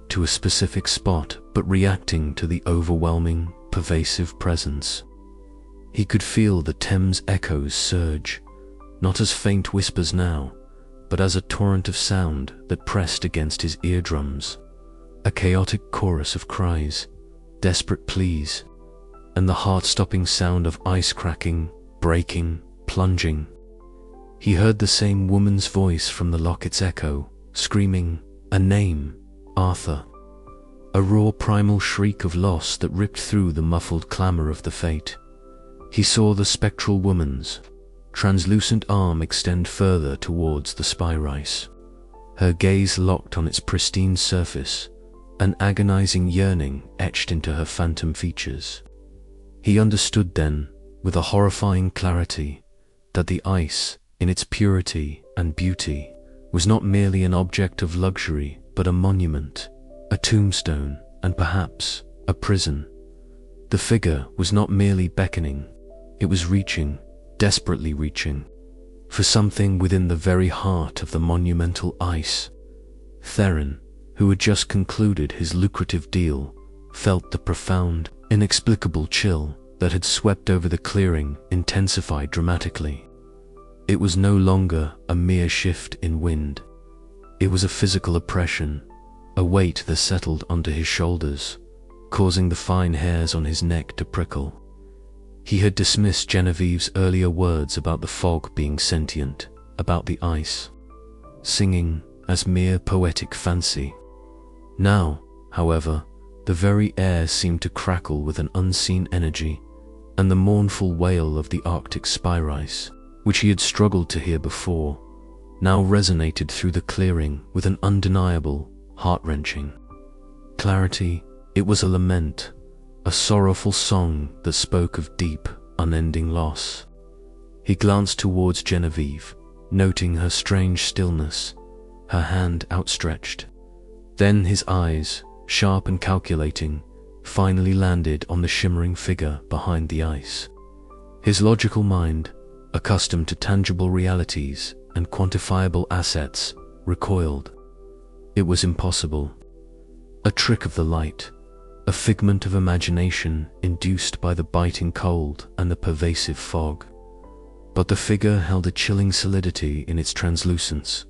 to a specific spot but reacting to the overwhelming, pervasive presence. He could feel the Thames echoes surge, not as faint whispers now, but as a torrent of sound that pressed against his eardrums, a chaotic chorus of cries, desperate pleas, and the heart-stopping sound of ice cracking, breaking, plunging. He heard the same woman's voice from the locket's echo, screaming, a name, Arthur. A raw primal shriek of loss that ripped through the muffled clamor of the fate. He saw the spectral woman's translucent arm extend further towards the spice, her gaze locked on its pristine surface, an agonizing yearning etched into her phantom features. He understood then, with a horrifying clarity, that the ice, in its purity and beauty, was not merely an object of luxury, but a monument, a tombstone, and perhaps a prison. The figure was not merely beckoning, it was reaching, desperately reaching, for something within the very heart of the monumental ice. Theron, who had just concluded his lucrative deal, felt the profound, inexplicable chill that had swept over the clearing intensified dramatically. It was no longer a mere shift in wind. It was a physical oppression, a weight that settled onto his shoulders, causing the fine hairs on his neck to prickle. He had dismissed Genevieve's earlier words about the fog being sentient, about the ice, singing as mere poetic fancy. Now, however, the very air seemed to crackle with an unseen energy, and the mournful wail of the Arctic spiris, which he had struggled to hear before, now resonated through the clearing with an undeniable, heart-wrenching clarity. It was a lament, a sorrowful song that spoke of deep, unending loss. He glanced towards Genevieve, noting her strange stillness, her hand outstretched. Then his eyes, sharp and calculating, finally landed on the shimmering figure behind the ice. His logical mind, accustomed to tangible realities and quantifiable assets, recoiled. It was impossible. A trick of the light, a figment of imagination induced by the biting cold and the pervasive fog. But the figure held a chilling solidity in its translucence,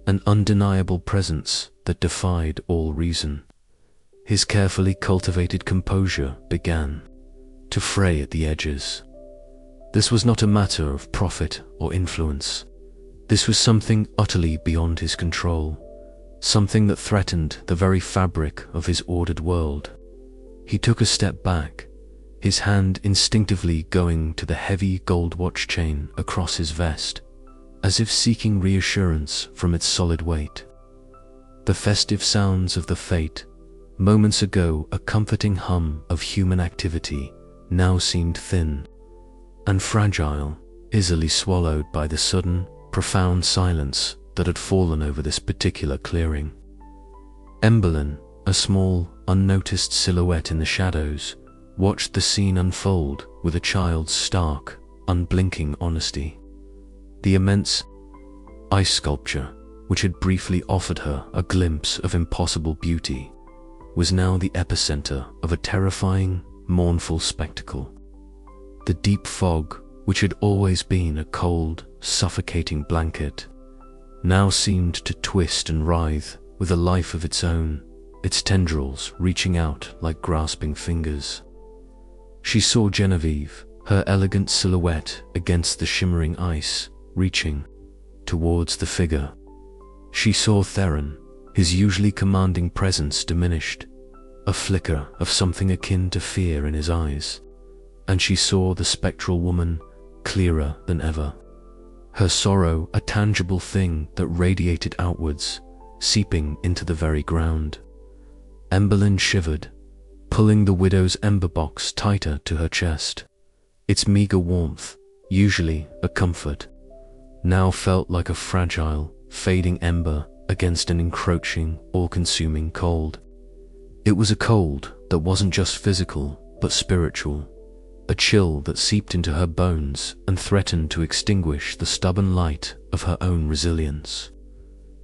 an undeniable presence that defied all reason. His carefully cultivated composure began to fray at the edges. This was not a matter of profit or influence. This was something utterly beyond his control, something that threatened the very fabric of his ordered world. He took a step back, his hand instinctively going to the heavy gold watch chain across his vest, as if seeking reassurance from its solid weight. The festive sounds of the fete, moments ago a comforting hum of human activity, now seemed thin and fragile, easily swallowed by the sudden, profound silence that had fallen over this particular clearing. Emberlyn, a small, unnoticed silhouette in the shadows, watched the scene unfold with a child's stark, unblinking honesty. The immense ice sculpture, which had briefly offered her a glimpse of impossible beauty, was now the epicenter of a terrifying, mournful spectacle. The deep fog, which had always been a cold, suffocating blanket, now seemed to twist and writhe with a life of its own, its tendrils reaching out like grasping fingers. She saw Genevieve, her elegant silhouette against the shimmering ice, reaching towards the figure. She saw Theron, his usually commanding presence diminished, a flicker of something akin to fear in his eyes, and she saw the spectral woman clearer than ever, her sorrow a tangible thing that radiated outwards, seeping into the very ground. Emberlyn shivered, pulling the widow's ember box tighter to her chest. Its meager warmth, usually a comfort, now felt like a fragile, fading ember against an encroaching, all-consuming cold. It was a cold that wasn't just physical, but spiritual, a chill that seeped into her bones and threatened to extinguish the stubborn light of her own resilience.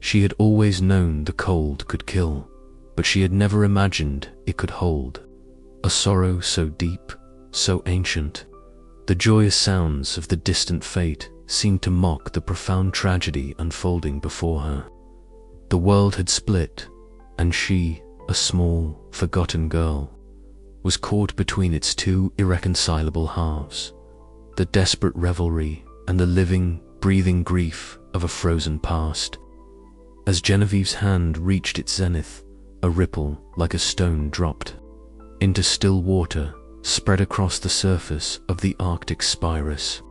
She had always known the cold could kill, but she had never imagined it could hold a sorrow so deep, so ancient. The joyous sounds of the distant fate seemed to mock the profound tragedy unfolding before her. The world had split, and she, a small, forgotten girl, was caught between its two irreconcilable halves, the desperate revelry and the living, breathing grief of a frozen past. As Genevieve's hand reached its zenith, a ripple like a stone dropped into still water spread across the surface of the Arctic spiris.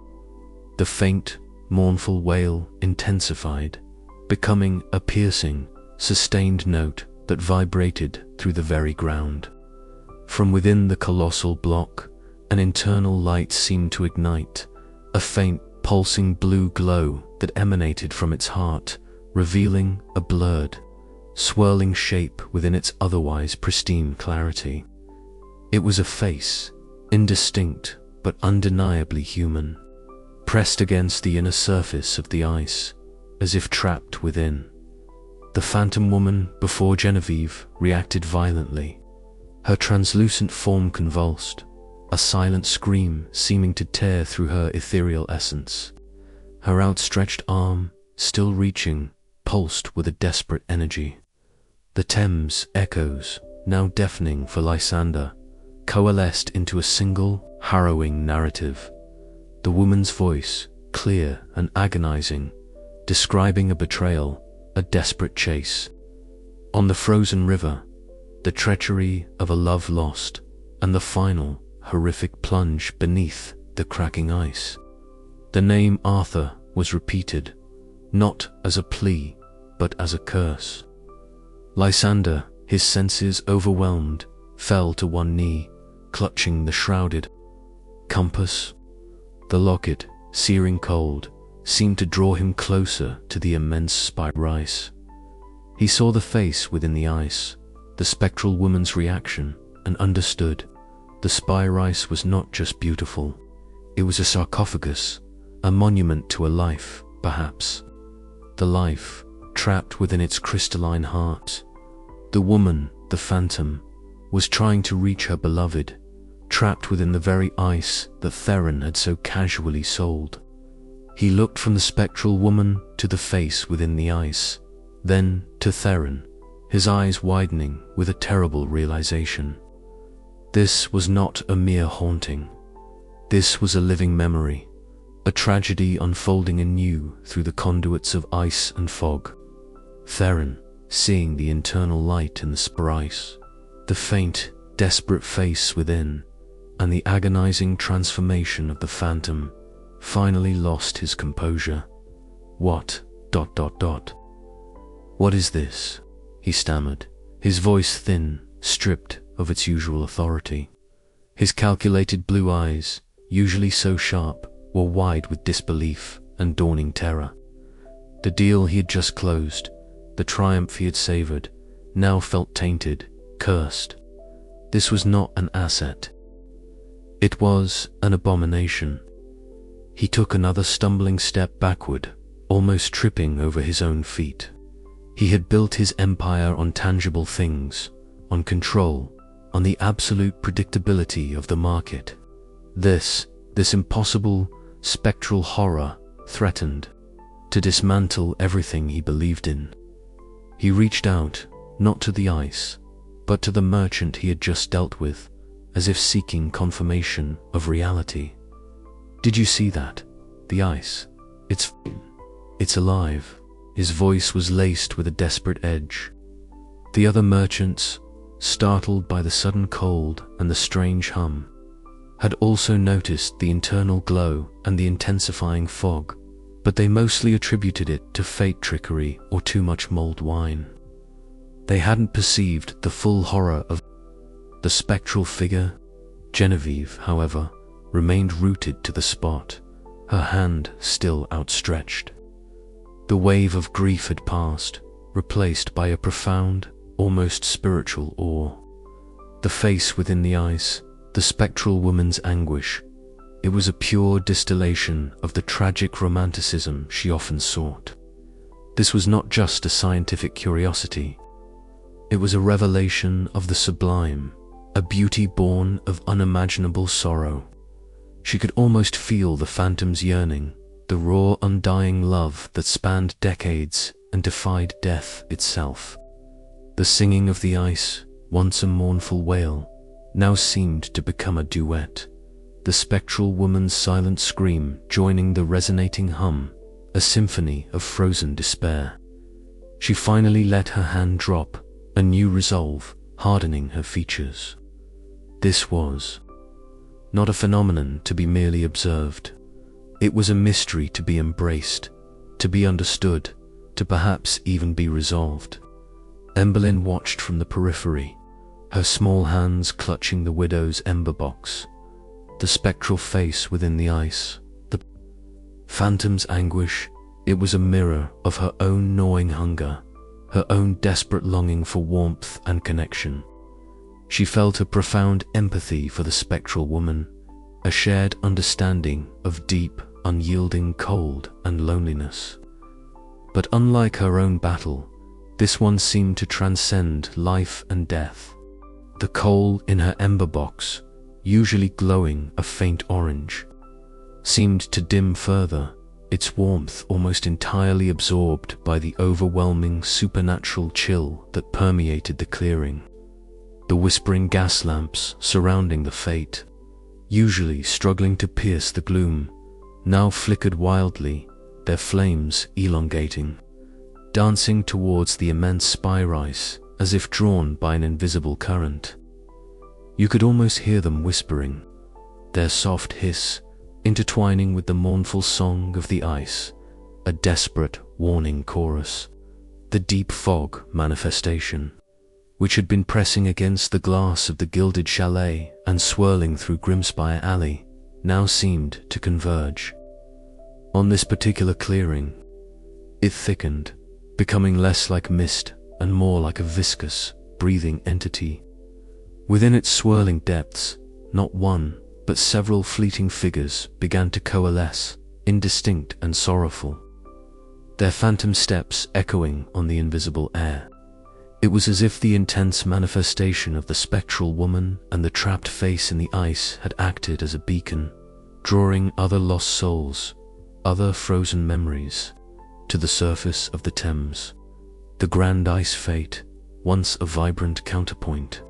The faint, mournful wail intensified, becoming a piercing, sustained note that vibrated through the very ground. From within the colossal block, an internal light seemed to ignite, a faint, pulsing blue glow that emanated from its heart, revealing a blurred, swirling shape within its otherwise pristine clarity. It was a face, indistinct but undeniably human, pressed against the inner surface of the ice, as if trapped within. The phantom woman before Genevieve reacted violently. Her translucent form convulsed, a silent scream seeming to tear through her ethereal essence. Her outstretched arm, still reaching, pulsed with a desperate energy. The Thames echoes, now deafening for Lysander, coalesced into a single, harrowing narrative. The woman's voice, clear and agonizing, describing a betrayal, a desperate chase on the frozen river, the treachery of a love lost, and the final, horrific plunge beneath the cracking ice. The name Arthur was repeated, not as a plea, but as a curse. Lysander, his senses overwhelmed, fell to one knee, clutching the shrouded compass. The locket, searing cold, seemed to draw him closer to the immense spiral. He saw the face within the ice, the spectral woman's reaction, and understood. The spiral was not just beautiful. It was a sarcophagus, a monument to a life, perhaps. The life, trapped within its crystalline heart. The woman, the phantom, was trying to reach her beloved, trapped within the very ice that Theron had so casually sold. He looked from the spectral woman to the face within the ice, then to Theron, his eyes widening with a terrible realization. This was not a mere haunting. This was a living memory, a tragedy unfolding anew through the conduits of ice and fog. Theron, seeing the internal light in the spiral, the faint, desperate face within, and the agonizing transformation of the phantom, finally lost his composure. What? What is this? He stammered, his voice thin, stripped of its usual authority. His calculated blue eyes, usually so sharp, were wide with disbelief and dawning terror. The deal he had just closed, the triumph he had savored, now felt tainted, cursed. This was not an asset. It was an abomination. He took another stumbling step backward, almost tripping over his own feet. He had built his empire on tangible things, on control, on the absolute predictability of the market. This impossible, spectral horror threatened to dismantle everything he believed in. He reached out, not to the ice, but to the merchant he had just dealt with, as if seeking confirmation of reality. Did you see that? The ice. It's alive. His voice was laced with a desperate edge. The other merchants, startled by the sudden cold and the strange hum, had also noticed the internal glow and the intensifying fog, but they mostly attributed it to fate trickery or too much mulled wine. They hadn't perceived the full horror of the spectral figure. Genevieve, however, remained rooted to the spot, her hand still outstretched. The wave of grief had passed, replaced by a profound, almost spiritual awe. The face within the ice, the spectral woman's anguish, it was a pure distillation of the tragic romanticism she often sought. This was not just a scientific curiosity. It was a revelation of the sublime, a beauty born of unimaginable sorrow. She could almost feel the phantom's yearning, the raw, undying love that spanned decades and defied death itself. The singing of the ice, once a mournful wail, now seemed to become a duet, the spectral woman's silent scream joining the resonating hum, a symphony of frozen despair. She finally let her hand drop, a new resolve hardening her features. This was not a phenomenon to be merely observed. It was a mystery to be embraced, to be understood, to perhaps even be resolved. Emmeline watched from the periphery, her small hands clutching the widow's ember box. the spectral face within the ice, the phantom's anguish. It was a mirror of her own gnawing hunger, her own desperate longing for warmth and connection. She felt a profound empathy for the spectral woman, a shared understanding of deep, unyielding cold and loneliness. But unlike her own battle, this one seemed to transcend life and death. The coal in her ember box, usually glowing a faint orange, seemed to dim further, its warmth almost entirely absorbed by the overwhelming supernatural chill that permeated the clearing. The whispering gas lamps surrounding the fate, usually struggling to pierce the gloom, now flickered wildly, their flames elongating, dancing towards the immense spire-ice as if drawn by an invisible current. You could almost hear them whispering, their soft hiss intertwining with the mournful song of the ice, a desperate warning chorus. The deep fog manifestation, which had been pressing against the glass of the gilded chalet and swirling through Grimspire Alley, now seemed to converge. On this particular clearing, it thickened, becoming less like mist and more like a viscous, breathing entity. Within its swirling depths, not one, but several fleeting figures began to coalesce, indistinct and sorrowful, their phantom steps echoing on the invisible air. It was as if the intense manifestation of the spectral woman and the trapped face in the ice had acted as a beacon, drawing other lost souls, other frozen memories, to the surface of the Thames. The grand ice fate, once a vibrant counterpoint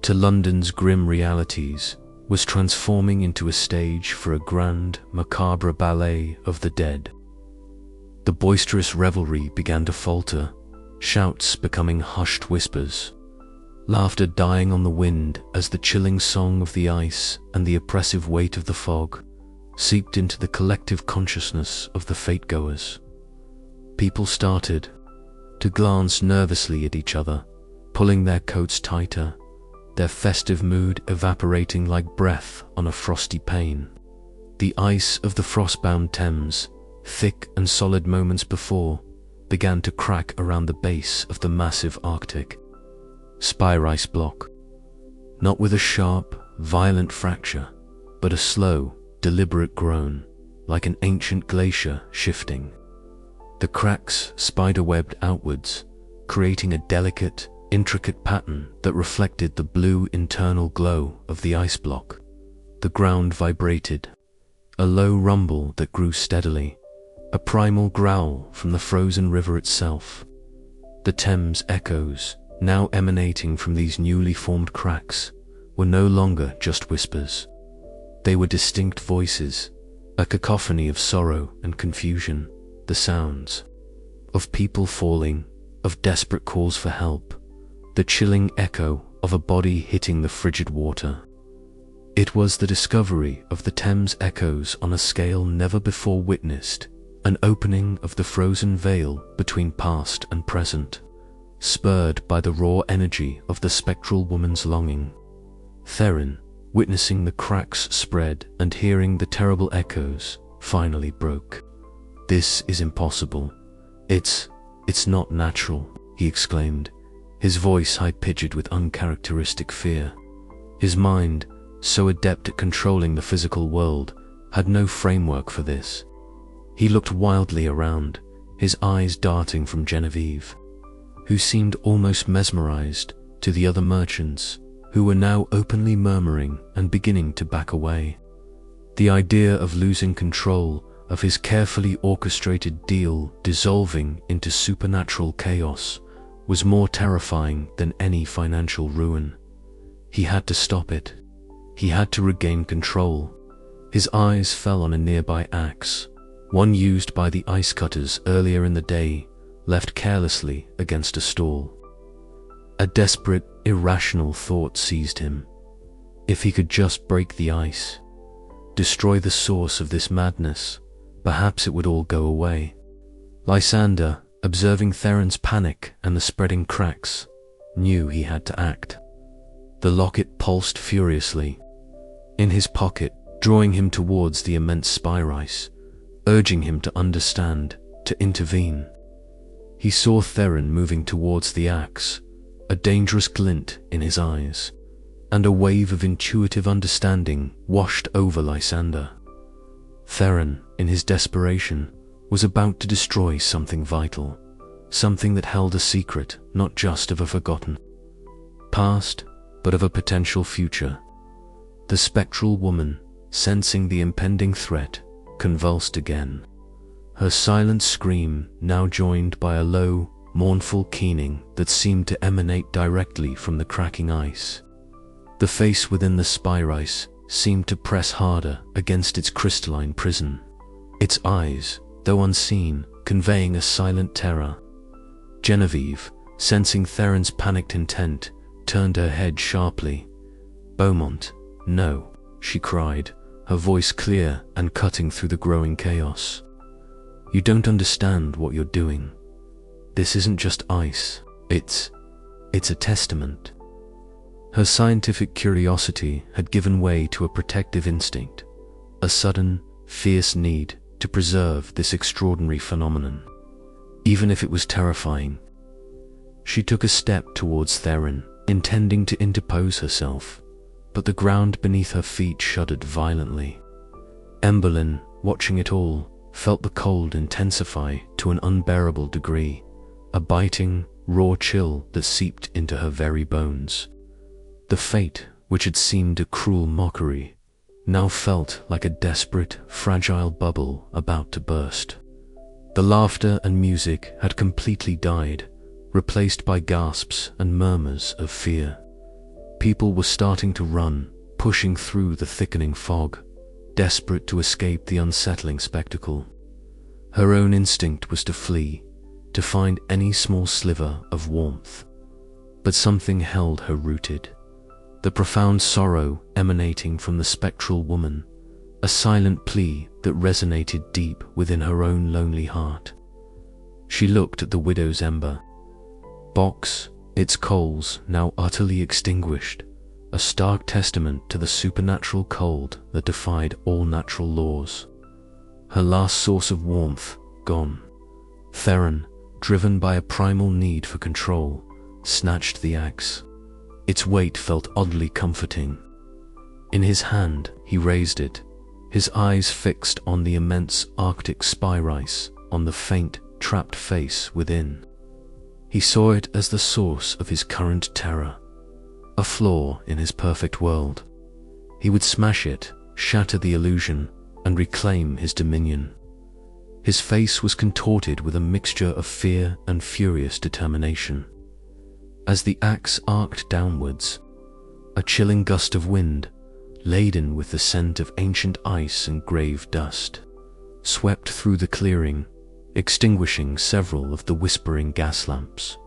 to London's grim realities, was transforming into a stage for a grand, macabre ballet of the dead. The boisterous revelry began to falter, shouts becoming hushed whispers, laughter dying on the wind as the chilling song of the ice and the oppressive weight of the fog seeped into the collective consciousness of the fate-goers. People started to glance nervously at each other, pulling their coats tighter, their festive mood evaporating like breath on a frosty pane. The ice of the frost-bound Thames, thick and solid moments before, began to crack around the base of the massive Arctic spire ice block, not with a sharp, violent fracture, but a slow, deliberate groan, like an ancient glacier shifting. The cracks spider-webbed outwards, creating a delicate, intricate pattern that reflected the blue internal glow of the ice block. The ground vibrated, a low rumble that grew steadily, a primal growl from the frozen river itself. The Thames echoes, now emanating from these newly formed cracks, were no longer just whispers. They were distinct voices, a cacophony of sorrow and confusion, the sounds of people falling, of desperate calls for help, the chilling echo of a body hitting the frigid water. It was the discovery of the Thames echoes on a scale never before witnessed, an opening of the frozen veil between past and present, spurred by the raw energy of the spectral woman's longing. Theron, witnessing the cracks spread and hearing the terrible echoes, finally broke. "This is impossible. It's not natural," he exclaimed, his voice high-pitched with uncharacteristic fear. His mind, so adept at controlling the physical world, had no framework for this. He looked wildly around, his eyes darting from Genevieve, who seemed almost mesmerized, to the other merchants, who were now openly murmuring and beginning to back away. The idea of losing control of his carefully orchestrated deal dissolving into supernatural chaos was more terrifying than any financial ruin. He had to stop it. He had to regain control. His eyes fell on a nearby axe, one used by the ice cutters earlier in the day, left carelessly against a stall. A desperate, irrational thought seized him. If he could just break the ice, destroy the source of this madness, perhaps it would all go away. Lysander, observing Theron's panic and the spreading cracks, knew he had to act. The locket pulsed furiously, in his pocket, drawing him towards the immense spirais, urging him to understand, to intervene. He saw Theron moving towards the axe, a dangerous glint in his eyes, and a wave of intuitive understanding washed over Lysander. Theron, in his desperation, was about to destroy something vital, something that held a secret not just of a forgotten past, but of a potential future. The spectral woman, sensing the impending threat, convulsed again, her silent scream now joined by a low, mournful keening that seemed to emanate directly from the cracking ice. The face within the spirais seemed to press harder against its crystalline prison, its eyes, though unseen, conveying a silent terror. Genevieve, sensing Theron's panicked intent, turned her head sharply. "Beaumont, no," she cried, her voice clear and cutting through the growing chaos. "You don't understand what you're doing. This isn't just ice, it's a testament." Her scientific curiosity had given way to a protective instinct, a sudden, fierce need to preserve this extraordinary phenomenon, even if it was terrifying. She took a step towards Theron, intending to interpose herself, but the ground beneath her feet shuddered violently. Emberlyn, watching it all, felt the cold intensify to an unbearable degree, a biting, raw chill that seeped into her very bones. The fate, which had seemed a cruel mockery, now felt like a desperate, fragile bubble about to burst. The laughter and music had completely died, replaced by gasps and murmurs of fear. People were starting to run, pushing through the thickening fog, desperate to escape the unsettling spectacle. Her own instinct was to flee, to find any small sliver of warmth. But something held her rooted. The profound sorrow emanating from the spectral woman, a silent plea that resonated deep within her own lonely heart. She looked at the widow's ember box, its coals now utterly extinguished, a stark testament to the supernatural cold that defied all natural laws. Her last source of warmth gone. Theron, driven by a primal need for control, snatched the axe. Its weight felt oddly comforting. In his hand, he raised it, his eyes fixed on the immense Arctic spirais, on the faint, trapped face within. He saw it as the source of his current terror, a flaw in his perfect world. He would smash it, shatter the illusion, and reclaim his dominion. His face was contorted with a mixture of fear and furious determination. As the axe arced downwards, a chilling gust of wind, laden with the scent of ancient ice and grave dust, swept through the clearing, extinguishing several of the whispering gas lamps.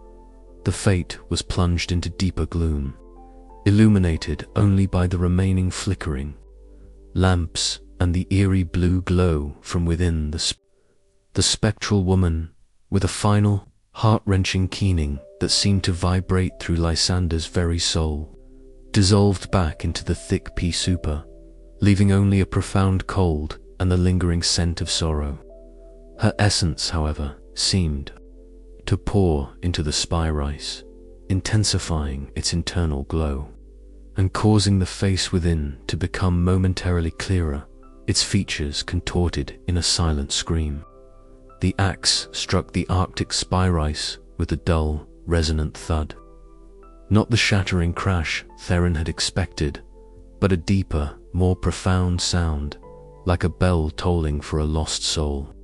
The fate was plunged into deeper gloom, illuminated only by the remaining flickering lamps and the eerie blue glow from within the spectral woman, with a final, heart-wrenching keening that seemed to vibrate through Lysander's very soul, dissolved back into the thick pea souper, leaving only a profound cold and the lingering scent of sorrow. Her essence, however, seemed to pour into the spirais, intensifying its internal glow, and causing the face within to become momentarily clearer, its features contorted in a silent scream. The axe struck the Arctic spirais with a dull, resonant thud. Not the shattering crash Theron had expected, but a deeper, more profound sound, like a bell tolling for a lost soul.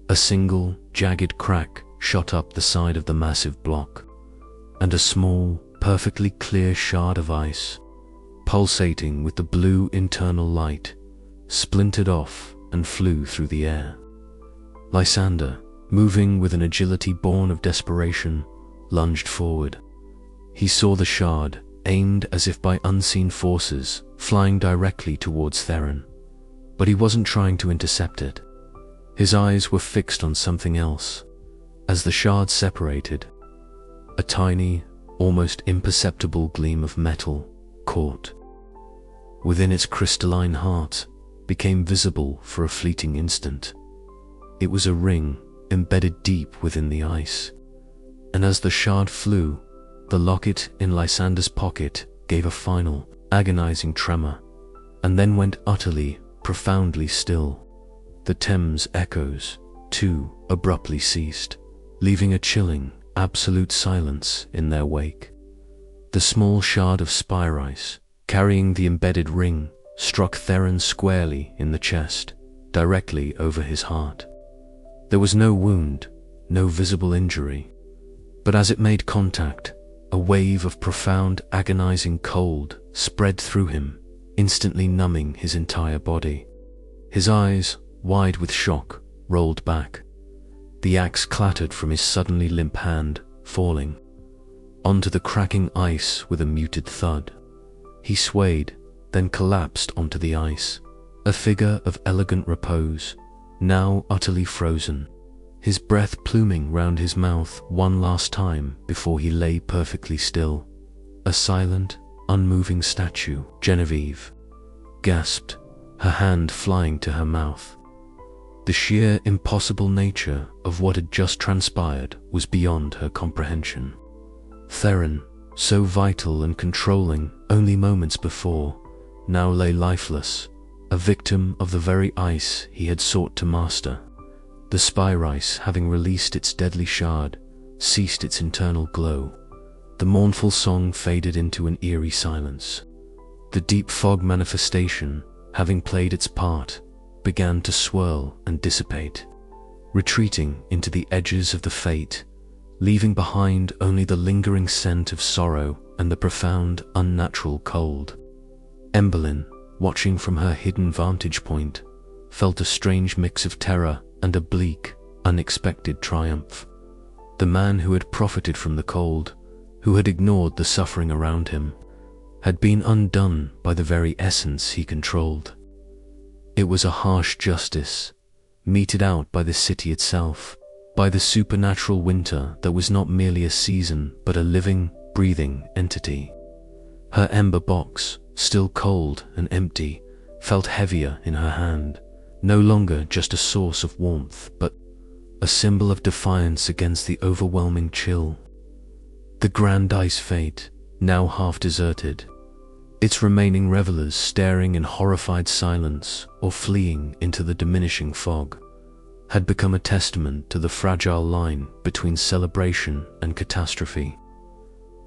A single, jagged crack shot up the side of the massive block, and a small, perfectly clear shard of ice, pulsating with the blue internal light, splintered off and flew through the air. Lysander, moving with an agility born of desperation, lunged forward. He saw the shard, aimed as if by unseen forces, flying directly towards Theron, but he wasn't trying to intercept it. His eyes were fixed on something else. As the shard separated, a tiny, almost imperceptible gleam of metal caught. within its crystalline heart, became visible for a fleeting instant. It was a ring embedded deep within the ice, and as the shard flew, the locket in Lysander's pocket gave a final, agonizing tremor, and then went utterly, profoundly still. The Thames echoes, too, abruptly ceased, leaving a chilling, absolute silence in their wake. The small shard of spice, carrying the embedded ring, struck Theron squarely in the chest, directly over his heart. There was no wound, no visible injury, but as it made contact, a wave of profound, agonizing cold spread through him, instantly numbing his entire body. His eyes, wide with shock, rolled back. The axe clattered from his suddenly limp hand, falling onto the cracking ice with a muted thud. He swayed, then collapsed onto the ice, a figure of elegant repose, now utterly frozen, his breath pluming round his mouth one last time before he lay perfectly still. A silent, unmoving statue. Genevieve gasped, her hand flying to her mouth. The sheer impossible nature of what had just transpired was beyond her comprehension. Theron, so vital and controlling only moments before, now lay lifeless, a victim of the very ice he had sought to master. The spice, having released its deadly shard, ceased its internal glow. The mournful song faded into an eerie silence. The deep fog manifestation, having played its part, began to swirl and dissipate, retreating into the edges of the fate, leaving behind only the lingering scent of sorrow and the profound, unnatural cold. Emmeline, watching from her hidden vantage point, felt a strange mix of terror and a bleak, unexpected triumph. The man who had profited from the cold, who had ignored the suffering around him, had been undone by the very essence he controlled. It was a harsh justice, meted out by the city itself, by the supernatural winter that was not merely a season but a living, breathing entity. Her ember box, still cold and empty, felt heavier in her hand, no longer just a source of warmth, but a symbol of defiance against the overwhelming chill. The grand ice fate, now half deserted, its remaining revelers staring in horrified silence or fleeing into the diminishing fog, had become a testament to the fragile line between celebration and catastrophe,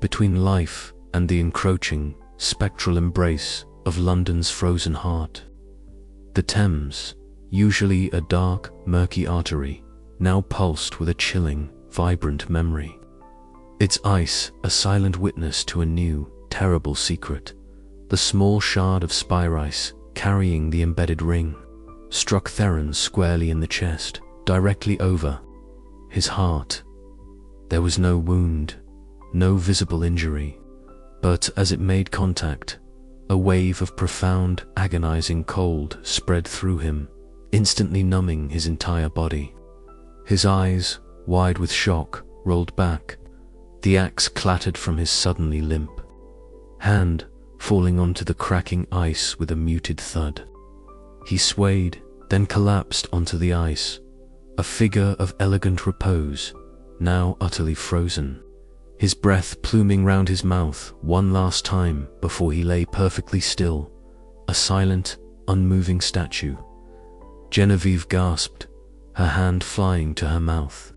between life and the encroaching, spectral embrace of London's frozen heart. The Thames, usually a dark, murky artery, now pulsed with a chilling, vibrant memory. Its ice a silent witness to a new, terrible secret. The small shard of spice, carrying the embedded ring, struck Theron squarely in the chest, directly over his heart. There was no wound, no visible injury, but as it made contact, a wave of profound, agonizing cold spread through him, instantly numbing his entire body. His eyes, wide with shock, rolled back. The axe clattered from his suddenly limp hand, falling onto the cracking ice with a muted thud. He swayed, then collapsed onto the ice, a figure of elegant repose, now utterly frozen, his breath pluming round his mouth one last time before he lay perfectly still, a silent, unmoving statue. Genevieve gasped, her hand flying to her mouth.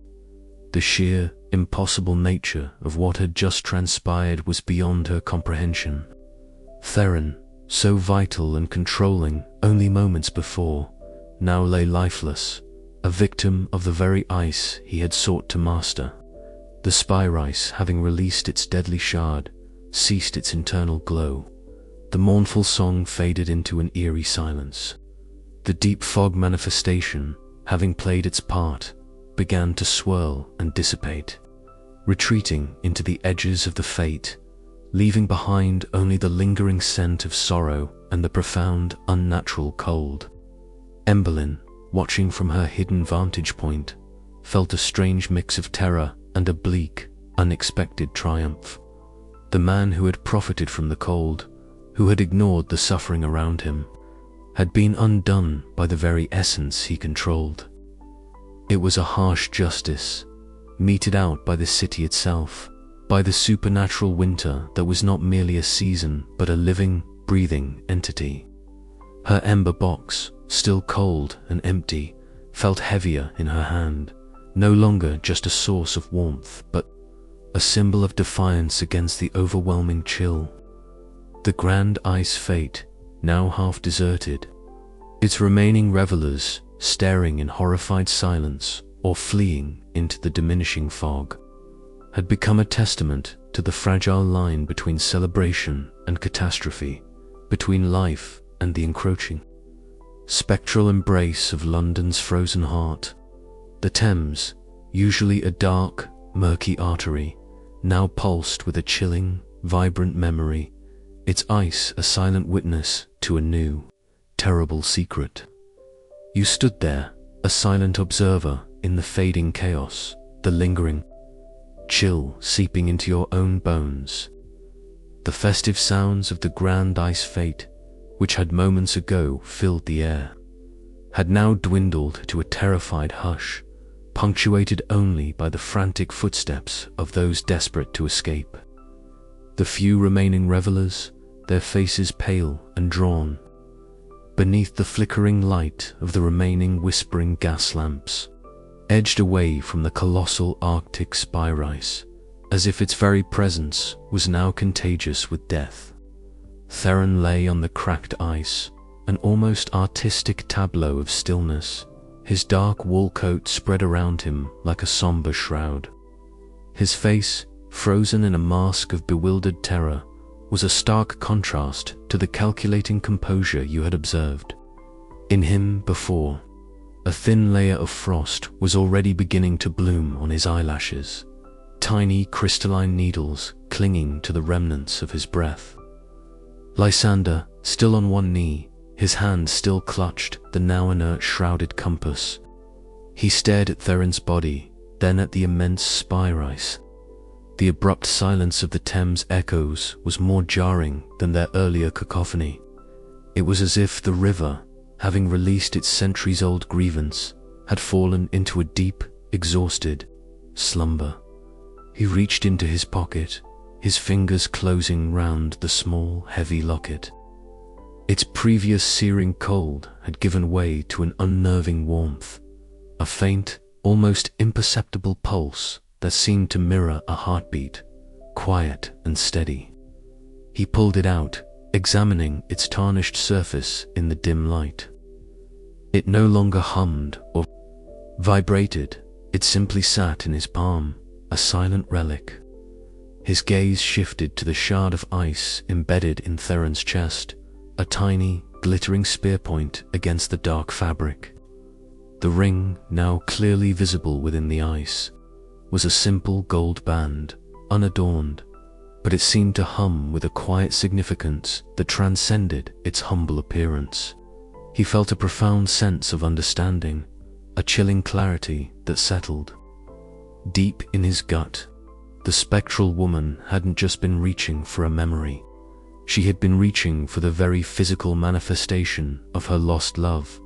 The sheer, impossible nature of what had just transpired was beyond her comprehension. Theron, so vital and controlling only moments before, now lay lifeless, a victim of the very ice he had sought to master. The spice, having released its deadly shard, ceased its internal glow. The mournful song faded into an eerie silence. The deep fog manifestation, having played its part, began to swirl and dissipate, retreating into the edges of the fate, leaving behind only the lingering scent of sorrow and the profound, unnatural cold. Emmeline, watching from her hidden vantage point, felt a strange mix of terror and a bleak, unexpected triumph. The man who had profited from the cold, who had ignored the suffering around him, had been undone by the very essence he controlled. It was a harsh justice, meted out by the city itself, by the supernatural winter that was not merely a season but a living, breathing entity. Her ember box, still cold and empty, felt heavier in her hand, no longer just a source of warmth, but a symbol of defiance against the overwhelming chill. The grand ice fate, now half deserted, its remaining revelers staring in horrified silence or fleeing into the diminishing fog, had become a testament to the fragile line between celebration and catastrophe, between life and the encroaching, spectral embrace of London's frozen heart. The Thames, usually a dark, murky artery, now pulsed with a chilling, vibrant memory, its ice a silent witness to a new, terrible secret. You stood there, a silent observer in the fading chaos, the lingering chill seeping into your own bones. The festive sounds of the grand ice fate, which had moments ago filled the air, had now dwindled to a terrified hush, punctuated only by the frantic footsteps of those desperate to escape. The few remaining revelers, their faces pale and drawn, beneath the flickering light of the remaining whispering gas lamps, edged away from the colossal Arctic spire-ice, as if its very presence was now contagious with death. Theron lay on the cracked ice, an almost artistic tableau of stillness, his dark wool coat spread around him like a somber shroud. His face, frozen in a mask of bewildered terror, was a stark contrast to the calculating composure you had observed in him before. A thin layer of frost was already beginning to bloom on his eyelashes, tiny crystalline needles clinging to the remnants of his breath. Lysander, still on one knee, his hand still clutched the now inert shrouded compass. He stared at Theron's body, then at the immense spire-ice. The abrupt silence of the Thames echoes was more jarring than their earlier cacophony. It was as if the river, having released its centuries-old grievance, had fallen into a deep, exhausted slumber. He reached into his pocket, his fingers closing round the small, heavy locket. Its previous searing cold had given way to an unnerving warmth, a faint, almost imperceptible pulse that seemed to mirror a heartbeat, quiet and steady. He pulled it out, examining its tarnished surface in the dim light. It no longer hummed or vibrated, it simply sat in his palm, a silent relic. His gaze shifted to the shard of ice embedded in Theron's chest, a tiny, glittering spear point against the dark fabric. The ring, now clearly visible within the ice, was a simple gold band, unadorned, but it seemed to hum with a quiet significance that transcended its humble appearance. He felt a profound sense of understanding, a chilling clarity that settled. Deep in his gut, the spectral woman hadn't just been reaching for a memory. She had been reaching for the very physical manifestation of her lost love,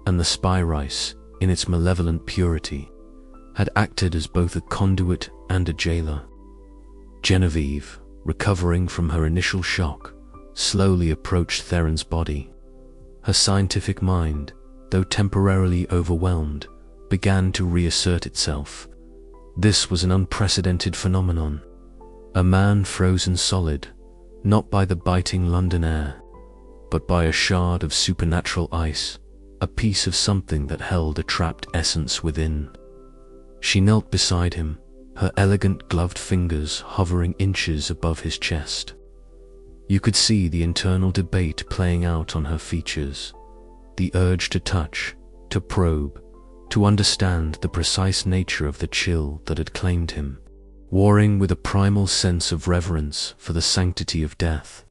and the spire-ice, in its malevolent purity, had acted as both a conduit and a jailer. Genevieve, recovering from her initial shock, slowly approached Theron's body. Her scientific mind, though temporarily overwhelmed, began to reassert itself. This was an unprecedented phenomenon. A man frozen solid, not by the biting London air, but by a shard of supernatural ice, a piece of something that held a trapped essence within. She knelt beside him, her elegant gloved fingers hovering inches above his chest. You could see the internal debate playing out on her features, the urge to touch, to probe, to understand the precise nature of the chill that had claimed him, warring with a primal sense of reverence for the sanctity of death.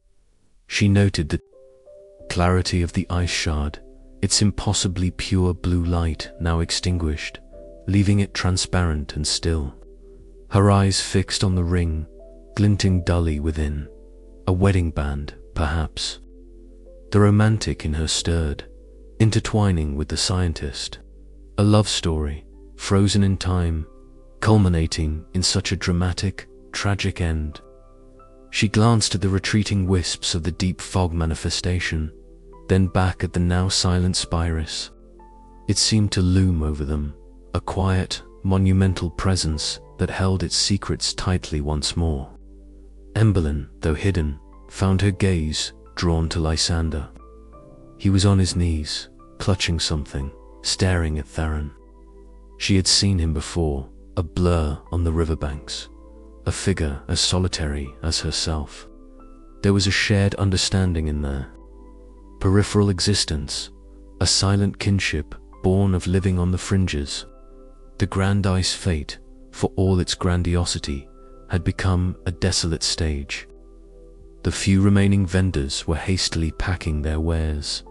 She noted the clarity of the ice shard, its impossibly pure blue light now extinguished, leaving it transparent and still. Her eyes fixed on the ring, glinting dully within, a wedding band, perhaps. The romantic in her stirred, intertwining with the scientist. A love story, frozen in time, culminating in such a dramatic, tragic end. She glanced at the retreating wisps of the deep fog manifestation, then back at the now silent Spirus. It seemed to loom over them, a quiet, monumental presence that held its secrets tightly once more. Emberlin, though hidden, found her gaze drawn to Lysander. He was on his knees, clutching something, staring at Theron. She had seen him before, a blur on the riverbanks, a figure as solitary as herself. There was a shared understanding in there. Peripheral existence, a silent kinship born of living on the fringes. The grand ice fate, for all its grandiosity, had become a desolate stage. The few remaining vendors were hastily packing their wares,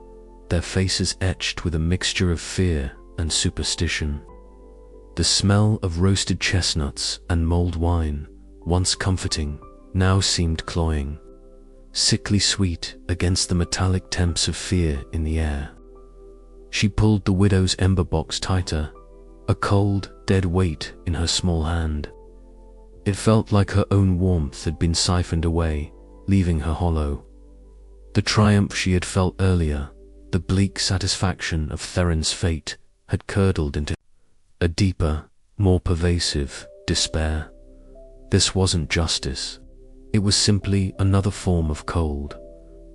their faces etched with a mixture of fear and superstition. The smell of roasted chestnuts and mulled wine, once comforting, now seemed cloying, sickly sweet against the metallic temps of fear in the air. She pulled the widow's ember box tighter, a cold, dead weight in her small hand. It felt like her own warmth had been siphoned away, leaving her hollow. The triumph she had felt earlier, the bleak satisfaction of Theron's fate, had curdled into a deeper, more pervasive despair. This wasn't justice. It was simply another form of cold,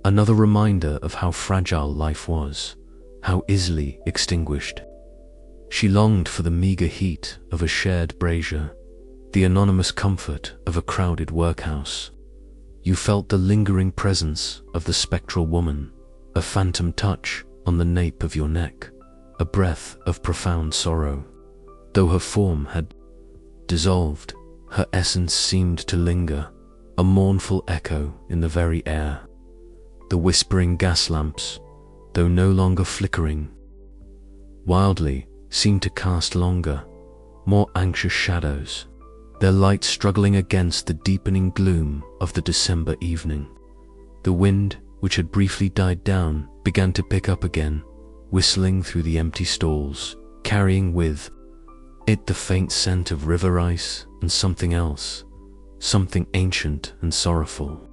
another reminder of how fragile life was, how easily extinguished. She longed for the meager heat of a shared brazier, the anonymous comfort of a crowded workhouse. You felt the lingering presence of the spectral woman, a phantom touch on the nape of your neck, a breath of profound sorrow. Though her form had dissolved, her essence seemed to linger, a mournful echo in the very air. The whispering gas lamps, though no longer flickering wildly, seemed to cast longer, more anxious shadows, their light struggling against the deepening gloom of the December evening. The wind, which had briefly died down, began to pick up again, whistling through the empty stalls, carrying with it the faint scent of river ice and something else, something ancient and sorrowful.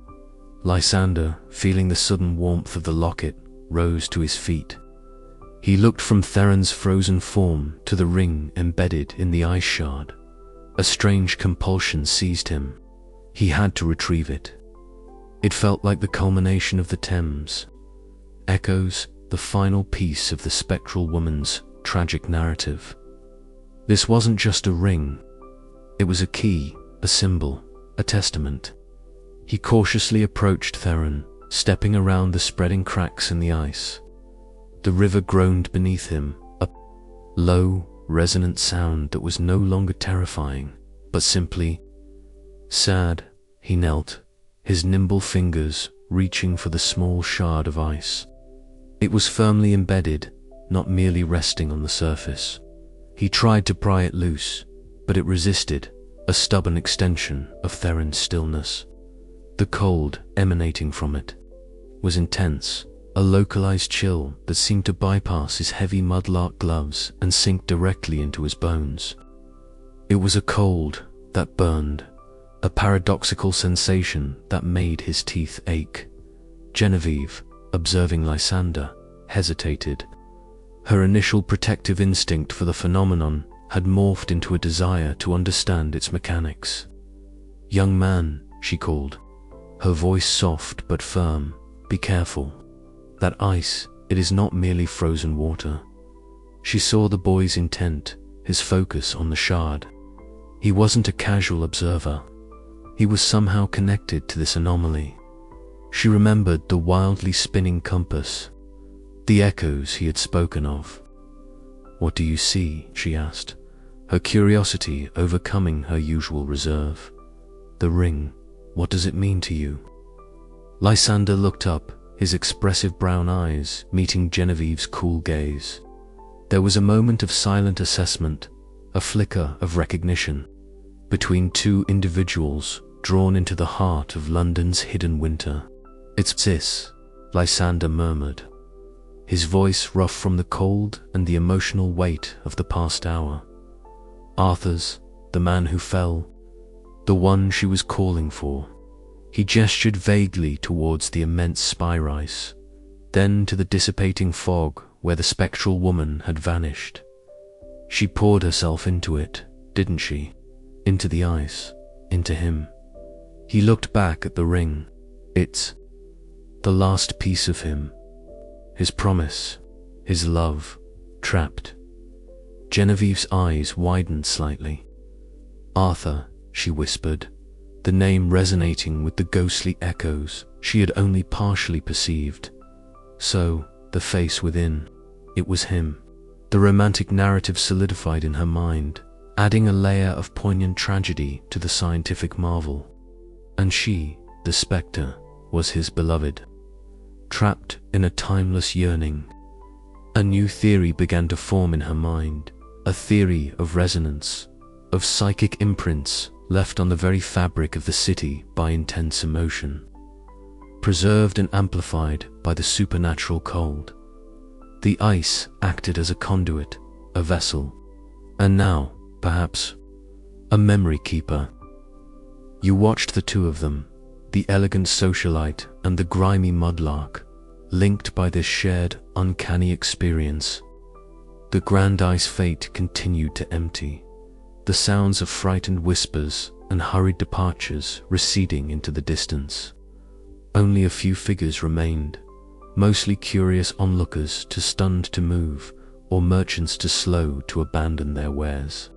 Lysander, feeling the sudden warmth of the locket, rose to his feet. He looked from Theron's frozen form to the ring embedded in the ice shard. A strange compulsion seized him. He had to retrieve it. It felt like the culmination of the Thames. Echoes, the final piece of the spectral woman's tragic narrative. This wasn't just a ring. It was a key, a symbol, a testament. He cautiously approached Theron, stepping around the spreading cracks in the ice. The river groaned beneath him, a low, resonant sound that was no longer terrifying, but simply sad. He knelt, his nimble fingers reaching for the small shard of ice. It was firmly embedded, not merely resting on the surface. He tried to pry it loose, but it resisted, a stubborn extension of Theron's stillness. The cold emanating from it was intense, a localized chill that seemed to bypass his heavy mudlark gloves and sink directly into his bones. It was a cold that burned, a paradoxical sensation that made his teeth ache. Genevieve, observing Lysander, hesitated. Her initial protective instinct for the phenomenon had morphed into a desire to understand its mechanics. "Young man," she called, her voice soft but firm, "be careful. That ice, it is not merely frozen water." She saw the boy's intent, his focus on the shard. He wasn't a casual observer. He was somehow connected to this anomaly. She remembered the wildly spinning compass, the echoes he had spoken of. "What do you see?" she asked, her curiosity overcoming her usual reserve. "The ring, what does it mean to you?" Lysander looked up, his expressive brown eyes meeting Genevieve's cool gaze. There was a moment of silent assessment, a flicker of recognition, between two individuals drawn into the heart of London's hidden winter. It's sis, Lysander murmured, his voice rough from the cold and the emotional weight of the past hour. Arthur's, the man who fell, the one she was calling for. He gestured vaguely towards the immense spy-rice, then to the dissipating fog where the spectral woman had vanished. She poured herself into it, didn't she? Into the ice, into him. He looked back at the ring. It's the last piece of him. His promise, his love, trapped. Genevieve's eyes widened slightly. Arthur, she whispered, the name resonating with the ghostly echoes she had only partially perceived. So, the face within, it was him. The romantic narrative solidified in her mind, adding a layer of poignant tragedy to the scientific marvel. And she, the spectre, was his beloved. Trapped in a timeless yearning. A new theory began to form in her mind, a theory of resonance, of psychic imprints left on the very fabric of the city by intense emotion, preserved and amplified by the supernatural cold. The ice acted as a conduit, a vessel, and now, perhaps, a memory keeper. You watched the two of them, the elegant socialite and the grimy mudlark, linked by this shared, uncanny experience. The grand ice fate continued to empty, the sounds of frightened whispers and hurried departures receding into the distance. Only a few figures remained, mostly curious onlookers too stunned to move, or merchants too slow to abandon their wares.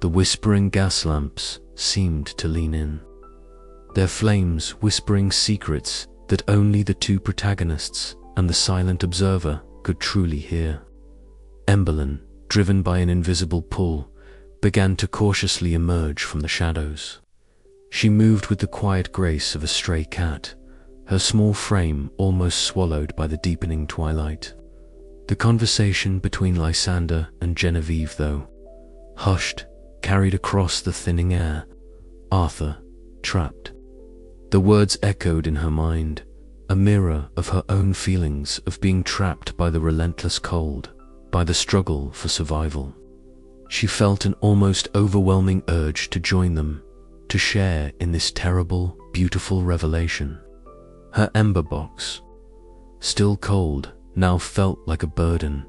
The whispering gas lamps seemed to lean in, their flames whispering secrets that only the two protagonists and the silent observer could truly hear. Emberlyn, driven by an invisible pull, began to cautiously emerge from the shadows. She moved with the quiet grace of a stray cat, her small frame almost swallowed by the deepening twilight. The conversation between Lysander and Genevieve, though, hushed, carried across the thinning air. Arthur, trapped. The words echoed in her mind, a mirror of her own feelings of being trapped by the relentless cold, by the struggle for survival. She felt an almost overwhelming urge to join them, to share in this terrible, beautiful revelation. Her ember box, still cold, now felt like a burden,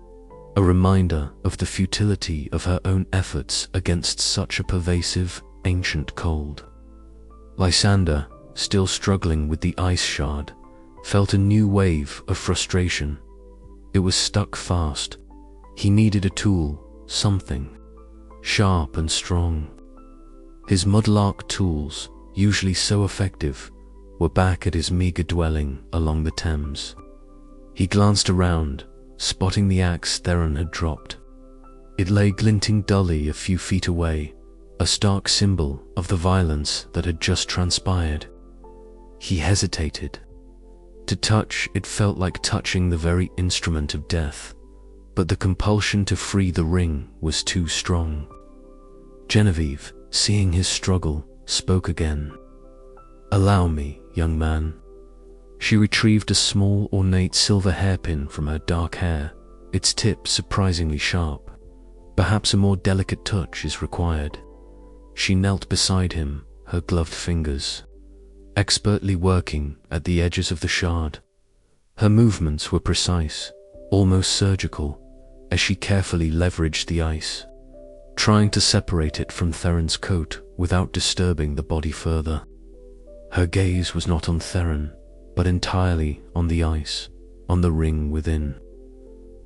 a reminder of the futility of her own efforts against such a pervasive, ancient cold. Lysander, still struggling with the ice shard, felt a new wave of frustration. It was stuck fast. He needed a tool, something sharp and strong. His mudlark tools, usually so effective, were back at his meager dwelling along the Thames. He glanced around, spotting the axe Theron had dropped. It lay glinting dully a few feet away, a stark symbol of the violence that had just transpired. He hesitated. To touch it felt like touching the very instrument of death, but the compulsion to free the ring was too strong. Genevieve, seeing his struggle, spoke again. "Allow me, young man." She retrieved a small, ornate silver hairpin from her dark hair, its tip surprisingly sharp. Perhaps a more delicate touch is required. She knelt beside him, her gloved fingers expertly working at the edges of the shard. Her movements were precise, almost surgical, as she carefully leveraged the ice, trying to separate it from Theron's coat without disturbing the body further. Her gaze was not on Theron, but entirely on the ice, on the ring within.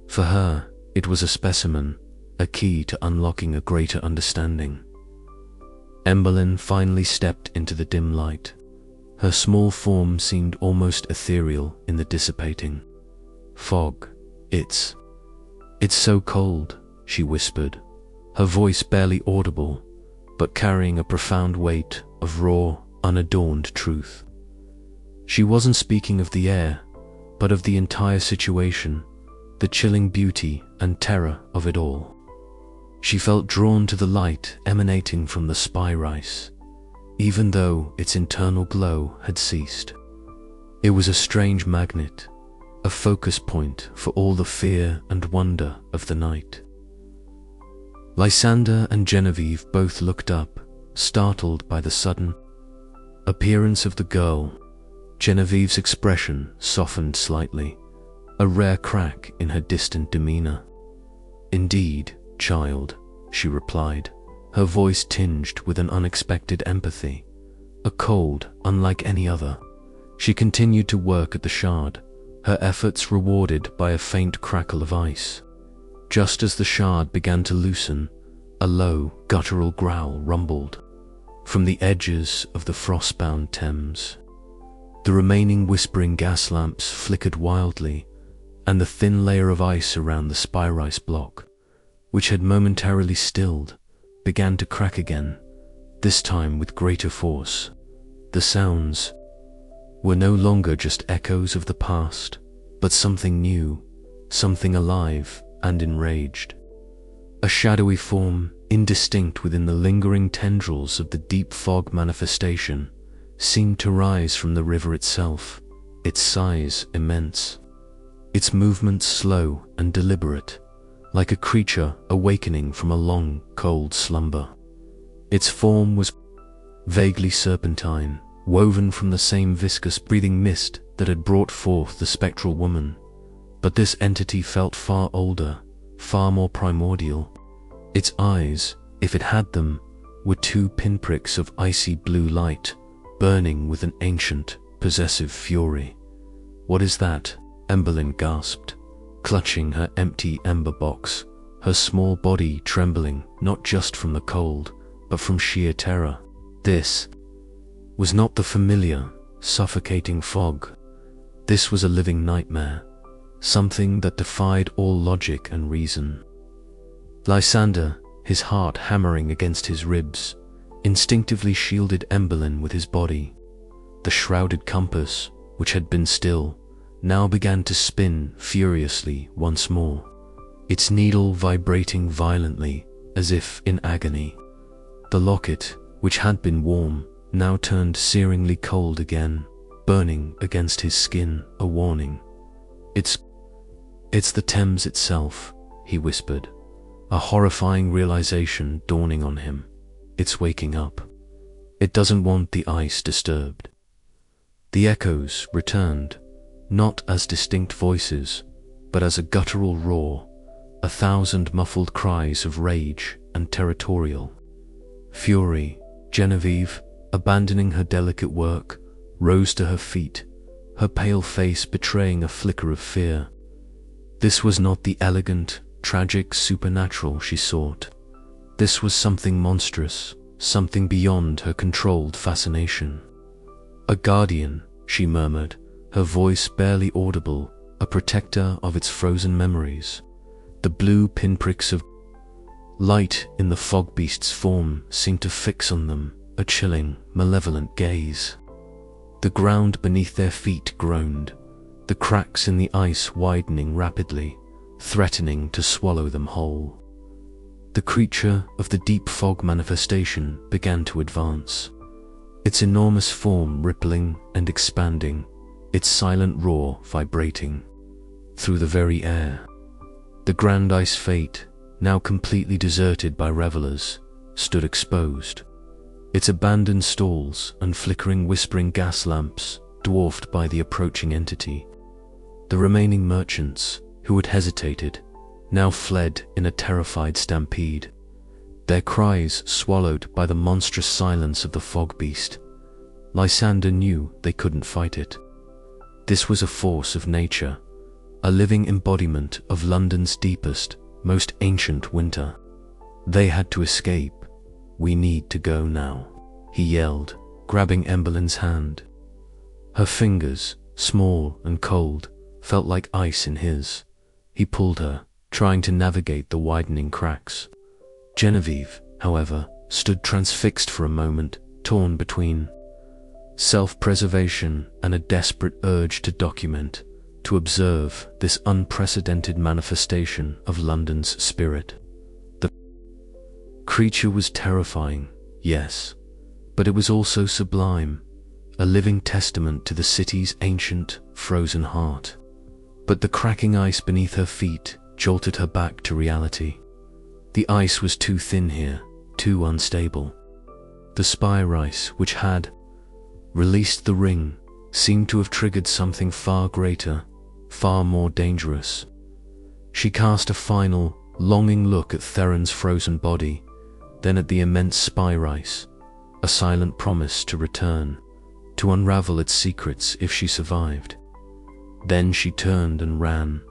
For her, it was a specimen, a key to unlocking a greater understanding. Emberlyn finally stepped into the dim light. Her small form seemed almost ethereal in the dissipating fog. It's so cold," she whispered, her voice barely audible, but carrying a profound weight of raw, unadorned truth. She wasn't speaking of the air, but of the entire situation, the chilling beauty and terror of it all. She felt drawn to the light emanating from the spy rice, even though its internal glow had ceased. It was a strange magnet, a focus point for all the fear and wonder of the night. Lysander and Genevieve both looked up, startled by the sudden appearance of the girl. Genevieve's expression softened slightly, a rare crack in her distant demeanor. "Indeed, child," she replied, her voice tinged with an unexpected empathy. A cold, unlike any other. She continued to work at the shard, her efforts rewarded by a faint crackle of ice. Just as the shard began to loosen, a low, guttural growl rumbled from the edges of the frost-bound Thames. The remaining whispering gas lamps flickered wildly, and the thin layer of ice around the Spyrice block, which had momentarily stilled, began to crack again, this time with greater force. The sounds were no longer just echoes of the past, but something new, something alive and enraged. A shadowy form, indistinct within the lingering tendrils of the deep fog manifestation, seemed to rise from the river itself, its size immense, its movements slow and deliberate, like a creature awakening from a long, cold slumber. Its form was vaguely serpentine, woven from the same viscous breathing mist that had brought forth the spectral woman. But this entity felt far older, far more primordial. Its eyes, if it had them, were two pinpricks of icy blue light, burning with an ancient, possessive fury. "What is that?" Emberlyn gasped, clutching her empty ember box, her small body trembling not just from the cold, but from sheer terror. This was not the familiar, suffocating fog. This was a living nightmare, something that defied all logic and reason. Lysander, his heart hammering against his ribs, instinctively shielded Emberlyn with his body. The shrouded compass, which had been still, now began to spin furiously once more, its needle vibrating violently as if in agony. The locket, which had been warm, now turned searingly cold again, burning against his skin, a warning. It's the Thames itself," he whispered, a horrifying realization dawning on him. "It's waking up. It doesn't want the ice disturbed." The echoes returned, not as distinct voices, but as a guttural roar, 1,000 muffled cries of rage and territorial fury. Genevieve, abandoning her delicate work, rose to her feet, her pale face betraying a flicker of fear. This was not the elegant, tragic supernatural she sought. This was something monstrous, something beyond her controlled fascination. "A guardian," she murmured, her voice barely audible, "a protector of its frozen memories." The blue pinpricks of light in the fog beast's form seemed to fix on them, a chilling, malevolent gaze. The ground beneath their feet groaned, the cracks in the ice widening rapidly, threatening to swallow them whole. The creature of the deep fog manifestation began to advance, its enormous form rippling and expanding, its silent roar vibrating through the very air. The grand ice fate, now completely deserted by revelers, stood exposed, its abandoned stalls and flickering whispering gas lamps dwarfed by the approaching entity. The remaining merchants, who had hesitated, now fled in a terrified stampede, their cries swallowed by the monstrous silence of the fog beast. Lysander knew they couldn't fight it. This was a force of nature, a living embodiment of London's deepest, most ancient winter. They had to escape. "We need to go now," he yelled, grabbing Emberlyn's hand. Her fingers, small and cold, felt like ice in his. He pulled her, trying to navigate the widening cracks. Genevieve, however, stood transfixed for a moment, torn between self-preservation and a desperate urge to document, to observe this unprecedented manifestation of London's spirit. The creature was terrifying, yes, but it was also sublime, a living testament to the city's ancient, frozen heart. But the cracking ice beneath her feet jolted her back to reality. The ice was too thin here, too unstable. The spy rice, which had released the ring, seemed to have triggered something far greater, far more dangerous. She cast a final, longing look at Theron's frozen body, then at the immense spy rice, a silent promise to return, to unravel its secrets if she survived. Then she turned and ran,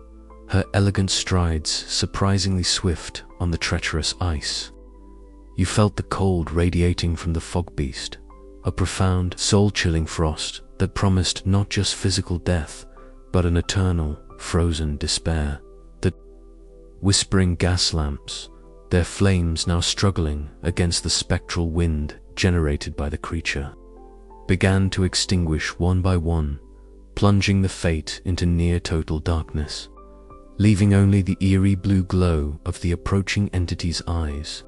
her elegant strides surprisingly swift on the treacherous ice. You felt the cold radiating from the fog beast, a profound, soul-chilling frost that promised not just physical death, but an eternal, frozen despair. The whispering gas lamps, their flames now struggling against the spectral wind generated by the creature, began to extinguish one by one, plunging the fate into near-total darkness, leaving only the eerie blue glow of the approaching entity's eyes.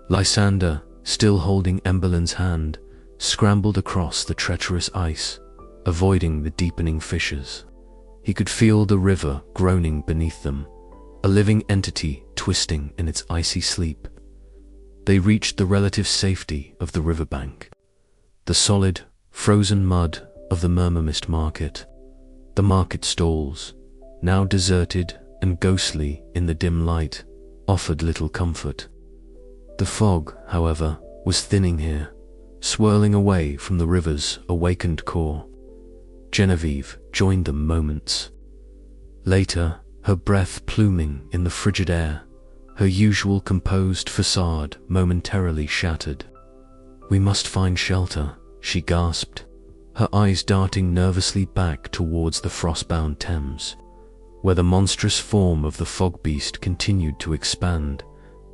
Lysander, still holding Emberlin's hand, scrambled across the treacherous ice, avoiding the deepening fissures. He could feel the river groaning beneath them, a living entity twisting in its icy sleep. They reached the relative safety of the riverbank, the solid, frozen mud of the Murmur-Mist market. The market stalls, now deserted and ghostly in the dim light, offered little comfort. The fog, however, was thinning here, swirling away from the river's awakened core. Genevieve joined them moments later, her breath pluming in the frigid air, her usual composed facade momentarily shattered. "We must find shelter," she gasped, her eyes darting nervously back towards the frost-bound Thames, where the monstrous form of the fog beast continued to expand,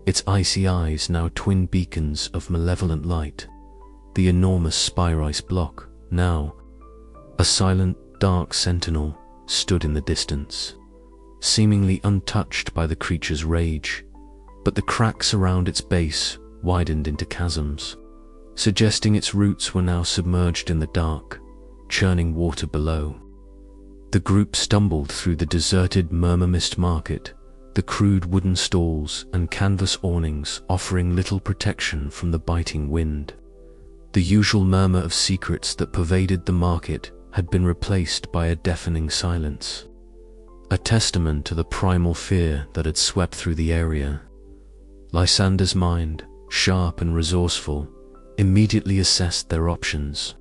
its icy eyes now twin beacons of malevolent light. The enormous spy-rice block, now a silent, dark sentinel, stood in the distance, seemingly untouched by the creature's rage, but the cracks around its base widened into chasms, suggesting its roots were now submerged in the dark, churning water below. The group stumbled through the deserted Murmur-Mist market, the crude wooden stalls and canvas awnings offering little protection from the biting wind. The usual murmur of secrets that pervaded the market had been replaced by a deafening silence, a testament to the primal fear that had swept through the area. Lysander's mind, sharp and resourceful, immediately assessed their options.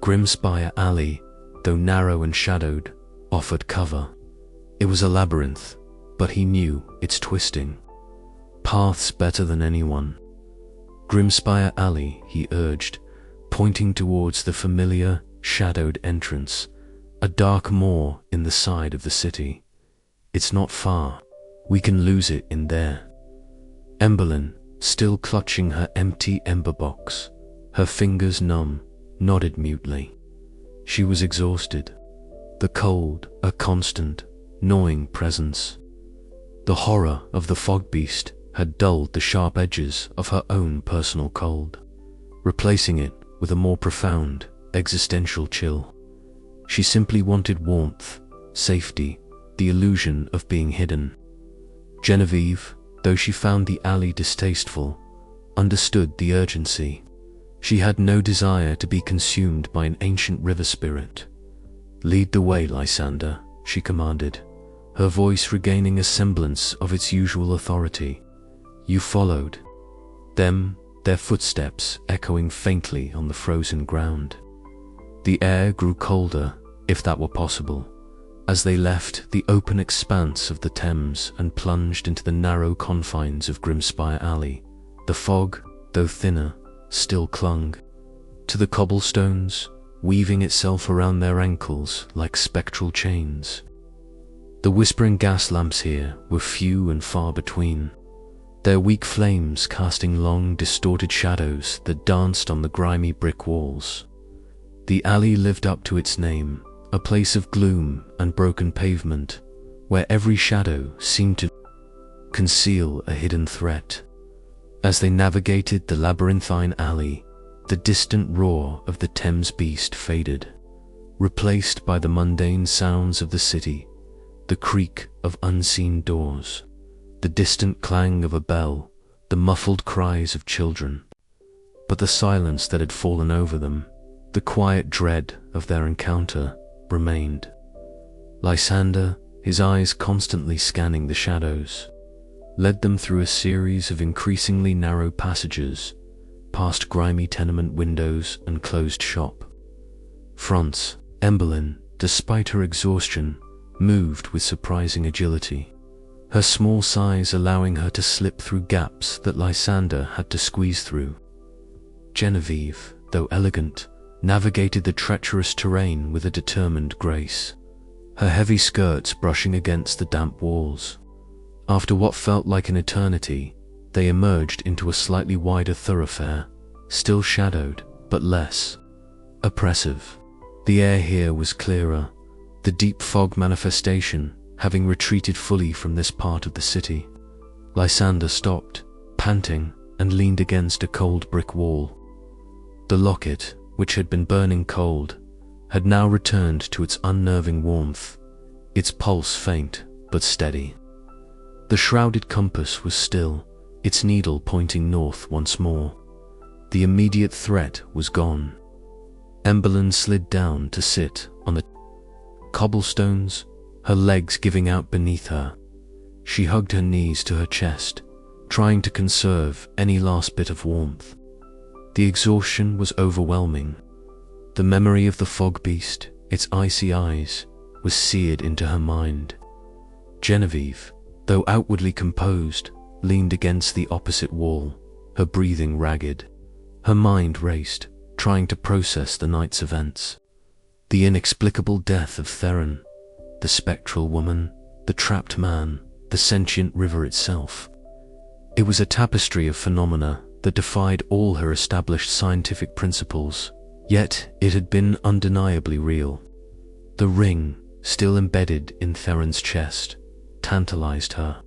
Grimspire Alley, though narrow and shadowed, offered cover. It was a labyrinth, but he knew its twisting paths better than anyone. Grimspire Alley, he urged, pointing towards the familiar, shadowed entrance, a dark moor in the side of the city. "It's not far. We can lose it in there." Emberlin, still clutching her empty ember box, her fingers numb, nodded mutely. She was exhausted. The cold, a constant, gnawing presence. The horror of the fog beast had dulled the sharp edges of her own personal cold, replacing it with a more profound, existential chill. She simply wanted warmth, safety, the illusion of being hidden. Genevieve, though she found the alley distasteful, understood the urgency. She had no desire to be consumed by an ancient river spirit. "Lead the way, Lysander," she commanded, her voice regaining a semblance of its usual authority. You followed them, their footsteps echoing faintly on the frozen ground. The air grew colder, if that were possible, as they left the open expanse of the Thames and plunged into the narrow confines of Grimspire Alley. The fog, though thinner, still clung to the cobblestones, weaving itself around their ankles like spectral chains. The whispering gas lamps here were few and far between, their weak flames casting long, distorted shadows that danced on the grimy brick walls. The alley lived up to its name, a place of gloom and broken pavement, where every shadow seemed to conceal a hidden threat. As they navigated the labyrinthine alley, The distant roar of the Thames beast faded, replaced by the mundane sounds of the city, the creak of unseen doors, the distant clang of a bell, the muffled cries of children. But the silence that had fallen over them, the quiet dread of their encounter, remained. Lysander, his eyes constantly scanning the shadows, led them through a series of increasingly narrow passages, past grimy tenement windows and closed shop fronts. Emmeline, despite her exhaustion, moved with surprising agility, her small size allowing her to slip through gaps that Lysander had to squeeze through. Genevieve, though elegant, navigated the treacherous terrain with a determined grace, her heavy skirts brushing against the damp walls. After what felt like an eternity, they emerged into a slightly wider thoroughfare, still shadowed, but less oppressive. The air here was clearer, the deep fog manifestation having retreated fully from this part of the city. Lysander stopped, panting, and leaned against a cold brick wall. The locket, which had been burning cold, had now returned to its unnerving warmth, its pulse faint but steady. The shrouded compass was still, its needle pointing north once more. The immediate threat was gone. Emmeline slid down to sit on the cobblestones, her legs giving out beneath her. She hugged her knees to her chest, trying to conserve any last bit of warmth. The exhaustion was overwhelming. The memory of the fog beast, its icy eyes, was seared into her mind. Genevieve, though outwardly composed, leaned against the opposite wall, her breathing ragged. Her mind raced, trying to process the night's events. The inexplicable death of Theron, the spectral woman, the trapped man, the sentient river itself. It was a tapestry of phenomena that defied all her established scientific principles, yet it had been undeniably real. The ring, still embedded in Theron's chest, tantalized her.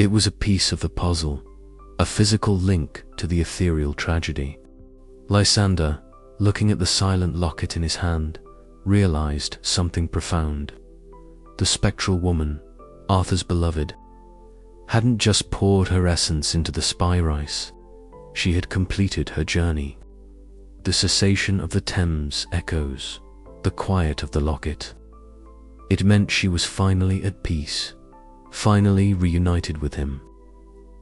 It was a piece of the puzzle, a physical link to the ethereal tragedy. Lysander, looking at the silent locket in his hand, realized something profound. The spectral woman, Arthur's beloved, hadn't just poured her essence into the spy rice. She had completed her journey. The cessation of the Thames echoes, the quiet of the locket. It meant she was finally at peace, finally reunited with him,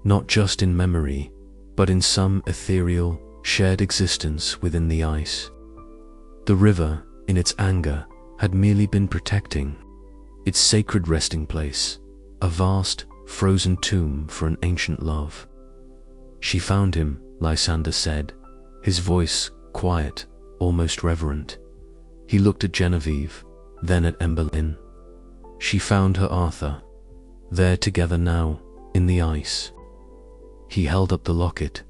not just in memory, but in some ethereal, shared existence within the ice. The river, in its anger, had merely been protecting its sacred resting place, a vast, frozen tomb for an ancient love. She found him, Lysander said, his voice quiet, almost reverent. He looked at Genevieve, then at Emmeline. She found her Arthur, there together now, in the ice. He held up the locket.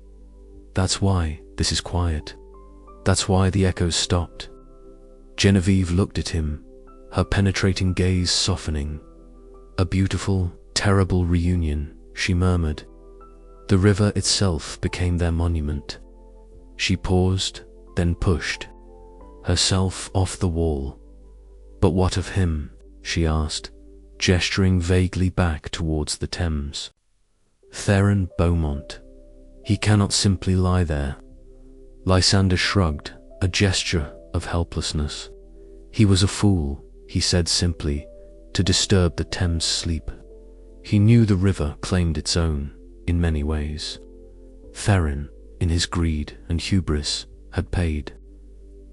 That's why this is quiet. That's why the echoes stopped. Genevieve looked at him, her penetrating gaze softening. A beautiful, terrible reunion, she murmured. The river itself became their monument. She paused, then pushed herself off the wall. But what of him? She asked, gesturing vaguely back towards the Thames. Theron Beaumont. He cannot simply lie there. Lysander shrugged, a gesture of helplessness. He was a fool, he said simply, to disturb the Thames' sleep. He knew the river claimed its own, in many ways. Theron, in his greed and hubris, had paid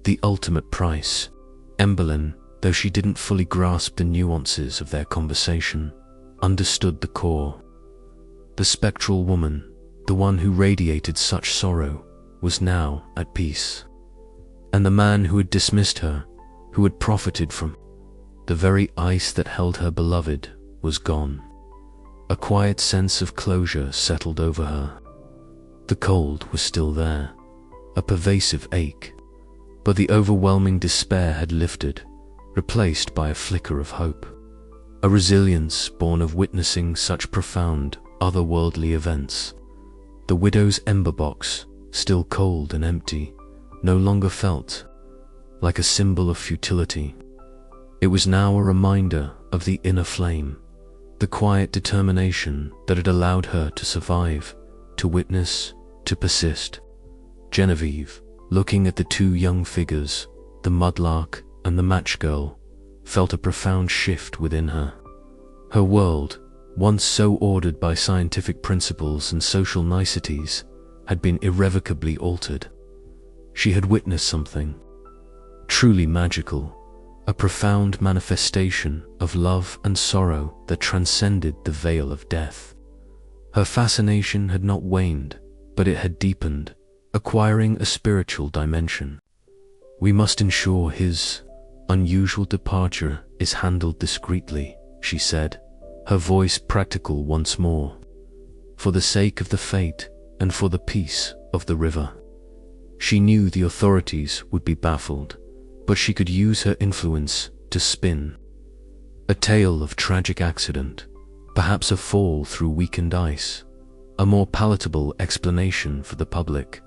the ultimate price. Emmeline, though she didn't fully grasp the nuances of their conversation, understood the core. The spectral woman, the one who radiated such sorrow, was now at peace. And the man who had dismissed her, who had profited from the very ice that held her beloved, was gone. A quiet sense of closure settled over her. The cold was still there, a pervasive ache, but the overwhelming despair had lifted, replaced by a flicker of hope, a resilience born of witnessing such profound, otherworldly events. The widow's ember box, still cold and empty, no longer felt like a symbol of futility. It was now a reminder of the inner flame, the quiet determination that had allowed her to survive, to witness, to persist. Genevieve, looking at the two young figures, the mudlark and the match girl, felt a profound shift within her. Her world, once so ordered by scientific principles and social niceties, had been irrevocably altered. She had witnessed something truly magical, a profound manifestation of love and sorrow that transcended the veil of death. Her fascination had not waned, but it had deepened, acquiring a spiritual dimension. "We must ensure his unusual departure is handled discreetly," she said, her voice practical once more. "For the sake of the fate and for the peace of the river." She knew the authorities would be baffled, but she could use her influence to spin a tale of tragic accident, perhaps a fall through weakened ice, a more palatable explanation for the public.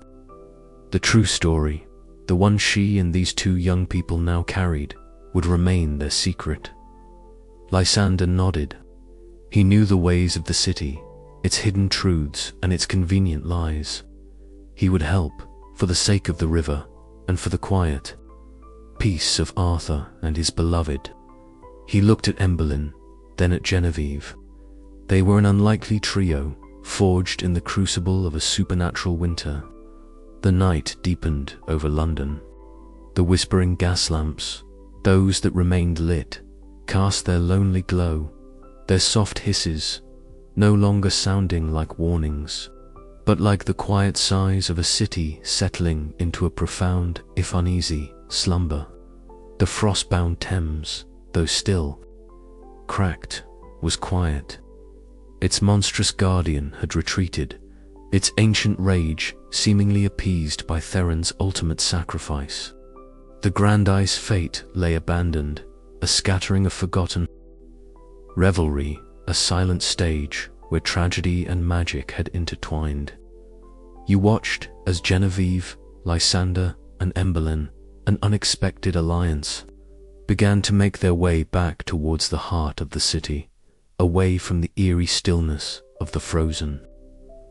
The true story, the one she and these two young people now carried, would remain their secret. Lysander nodded. He knew the ways of the city, its hidden truths and its convenient lies. He would help, for the sake of the river and for the quiet peace of Arthur and his beloved. He looked at Emberlyn, then at Genevieve. They were an unlikely trio, forged in the crucible of a supernatural winter. The night deepened over London. The whispering gas lamps, those that remained lit, cast their lonely glow, their soft hisses no longer sounding like warnings, but like the quiet sighs of a city settling into a profound, if uneasy, slumber. The frost-bound Thames, though still cracked, was quiet. Its monstrous guardian had retreated, its ancient rage seemingly appeased by Theron's ultimate sacrifice. The Grandice fate lay abandoned, a scattering of forgotten revelry, a silent stage where tragedy and magic had intertwined. You watched as Genevieve, Lysander, and Emberlyn, an unexpected alliance, began to make their way back towards the heart of the city, away from the eerie stillness of the frozen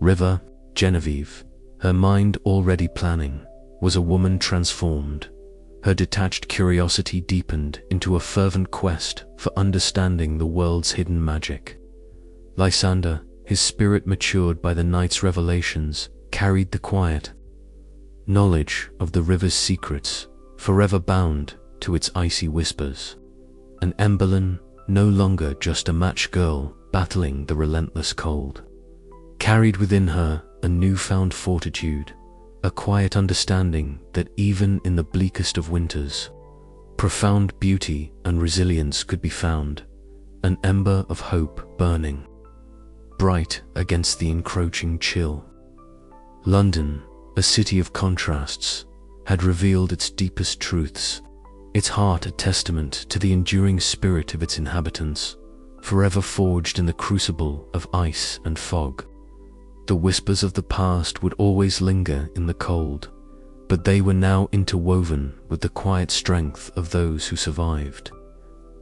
river. Genevieve, her mind already planning, was a woman transformed. Her detached curiosity deepened into a fervent quest for understanding the world's hidden magic. Lysander, his spirit matured by the night's revelations, carried the quiet knowledge of the river's secrets, forever bound to its icy whispers. And Emberlyn, no longer just a match girl battling the relentless cold, carried within her a newfound fortitude, a quiet understanding that even in the bleakest of winters, profound beauty and resilience could be found, an ember of hope burning bright against the encroaching chill. London, a city of contrasts, had revealed its deepest truths, its heart a testament to the enduring spirit of its inhabitants, forever forged in the crucible of ice and fog. The whispers of the past would always linger in the cold, but they were now interwoven with the quiet strength of those who survived.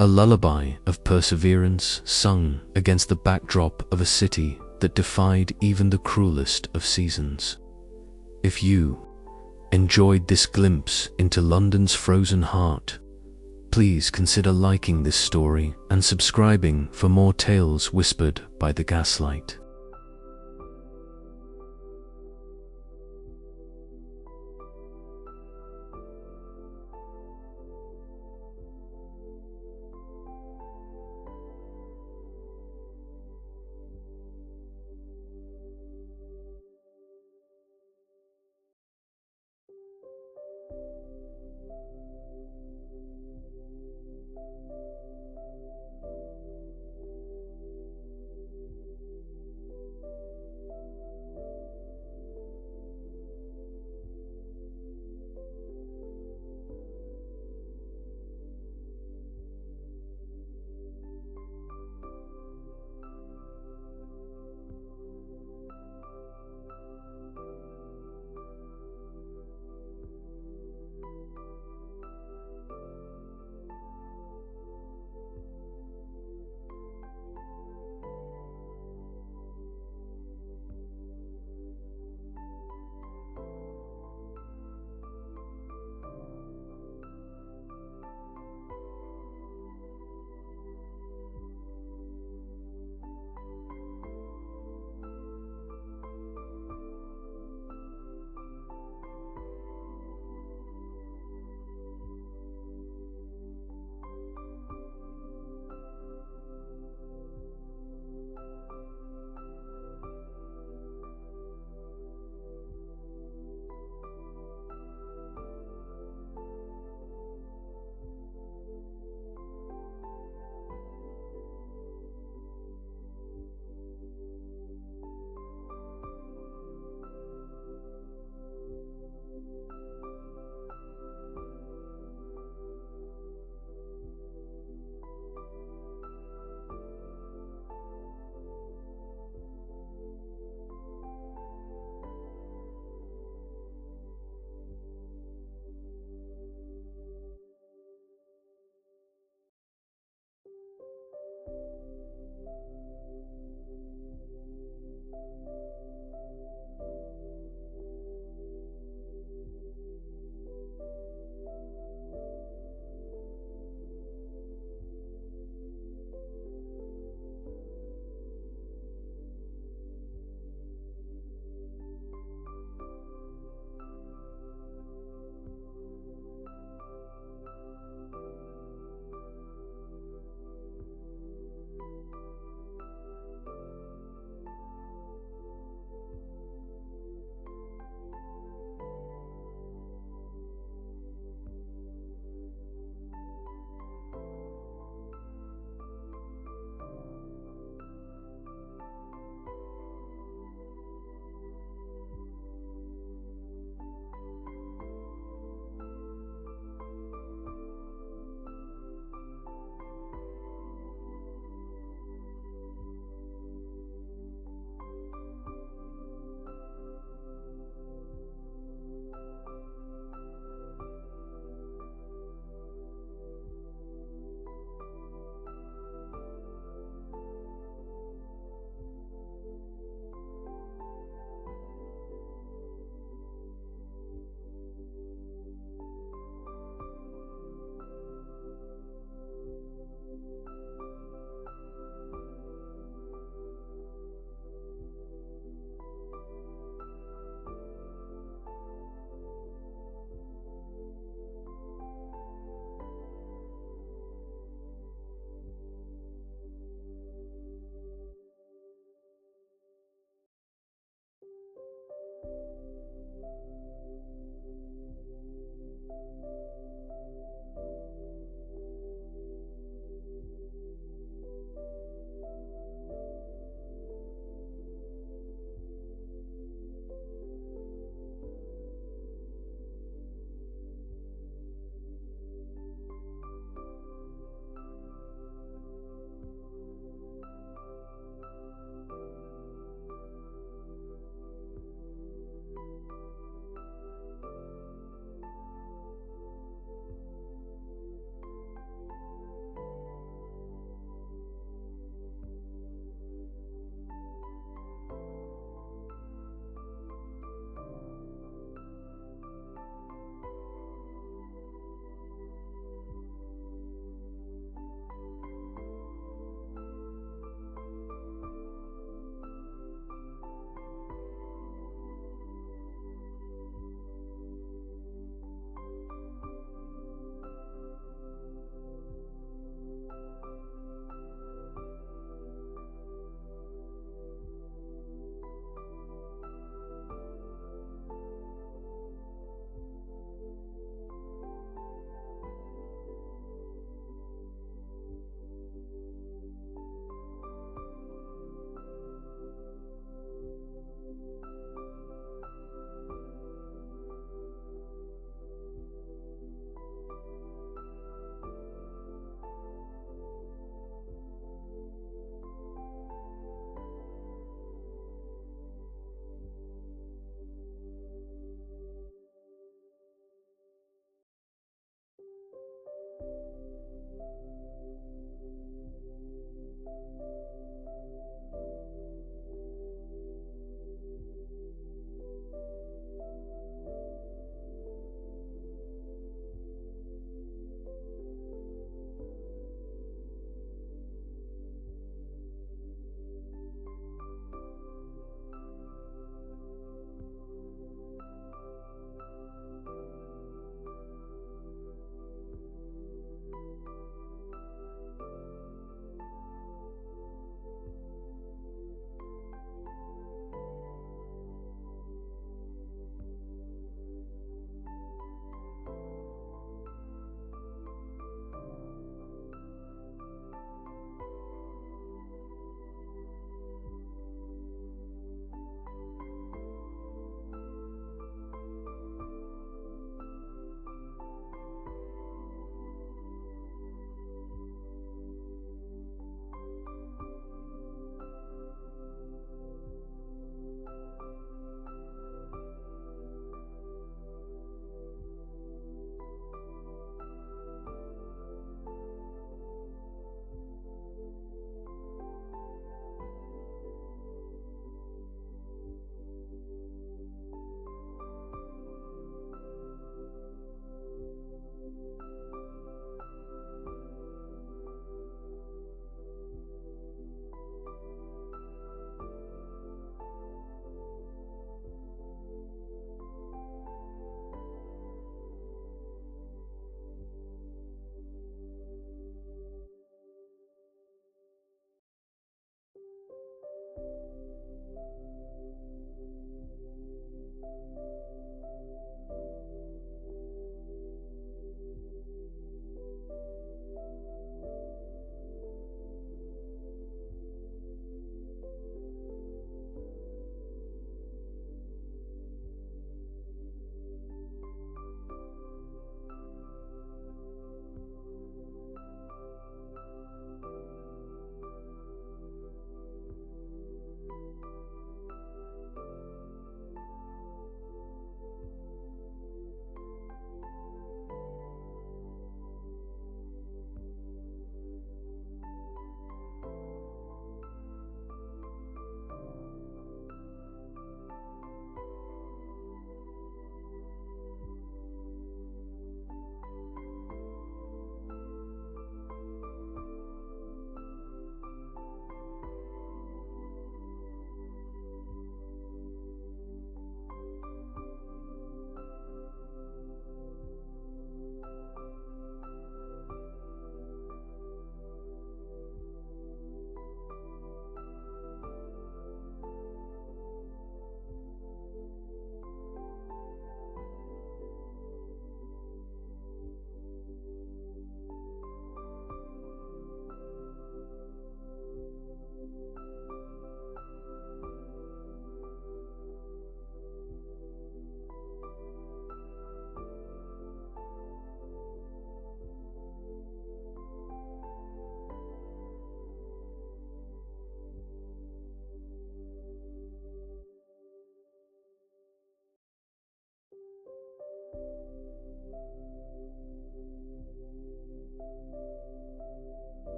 A lullaby of perseverance sung against the backdrop of a city that defied even the cruelest of seasons. If you enjoyed this glimpse into London's frozen heart, please consider liking this story and subscribing for more tales whispered by the gaslight.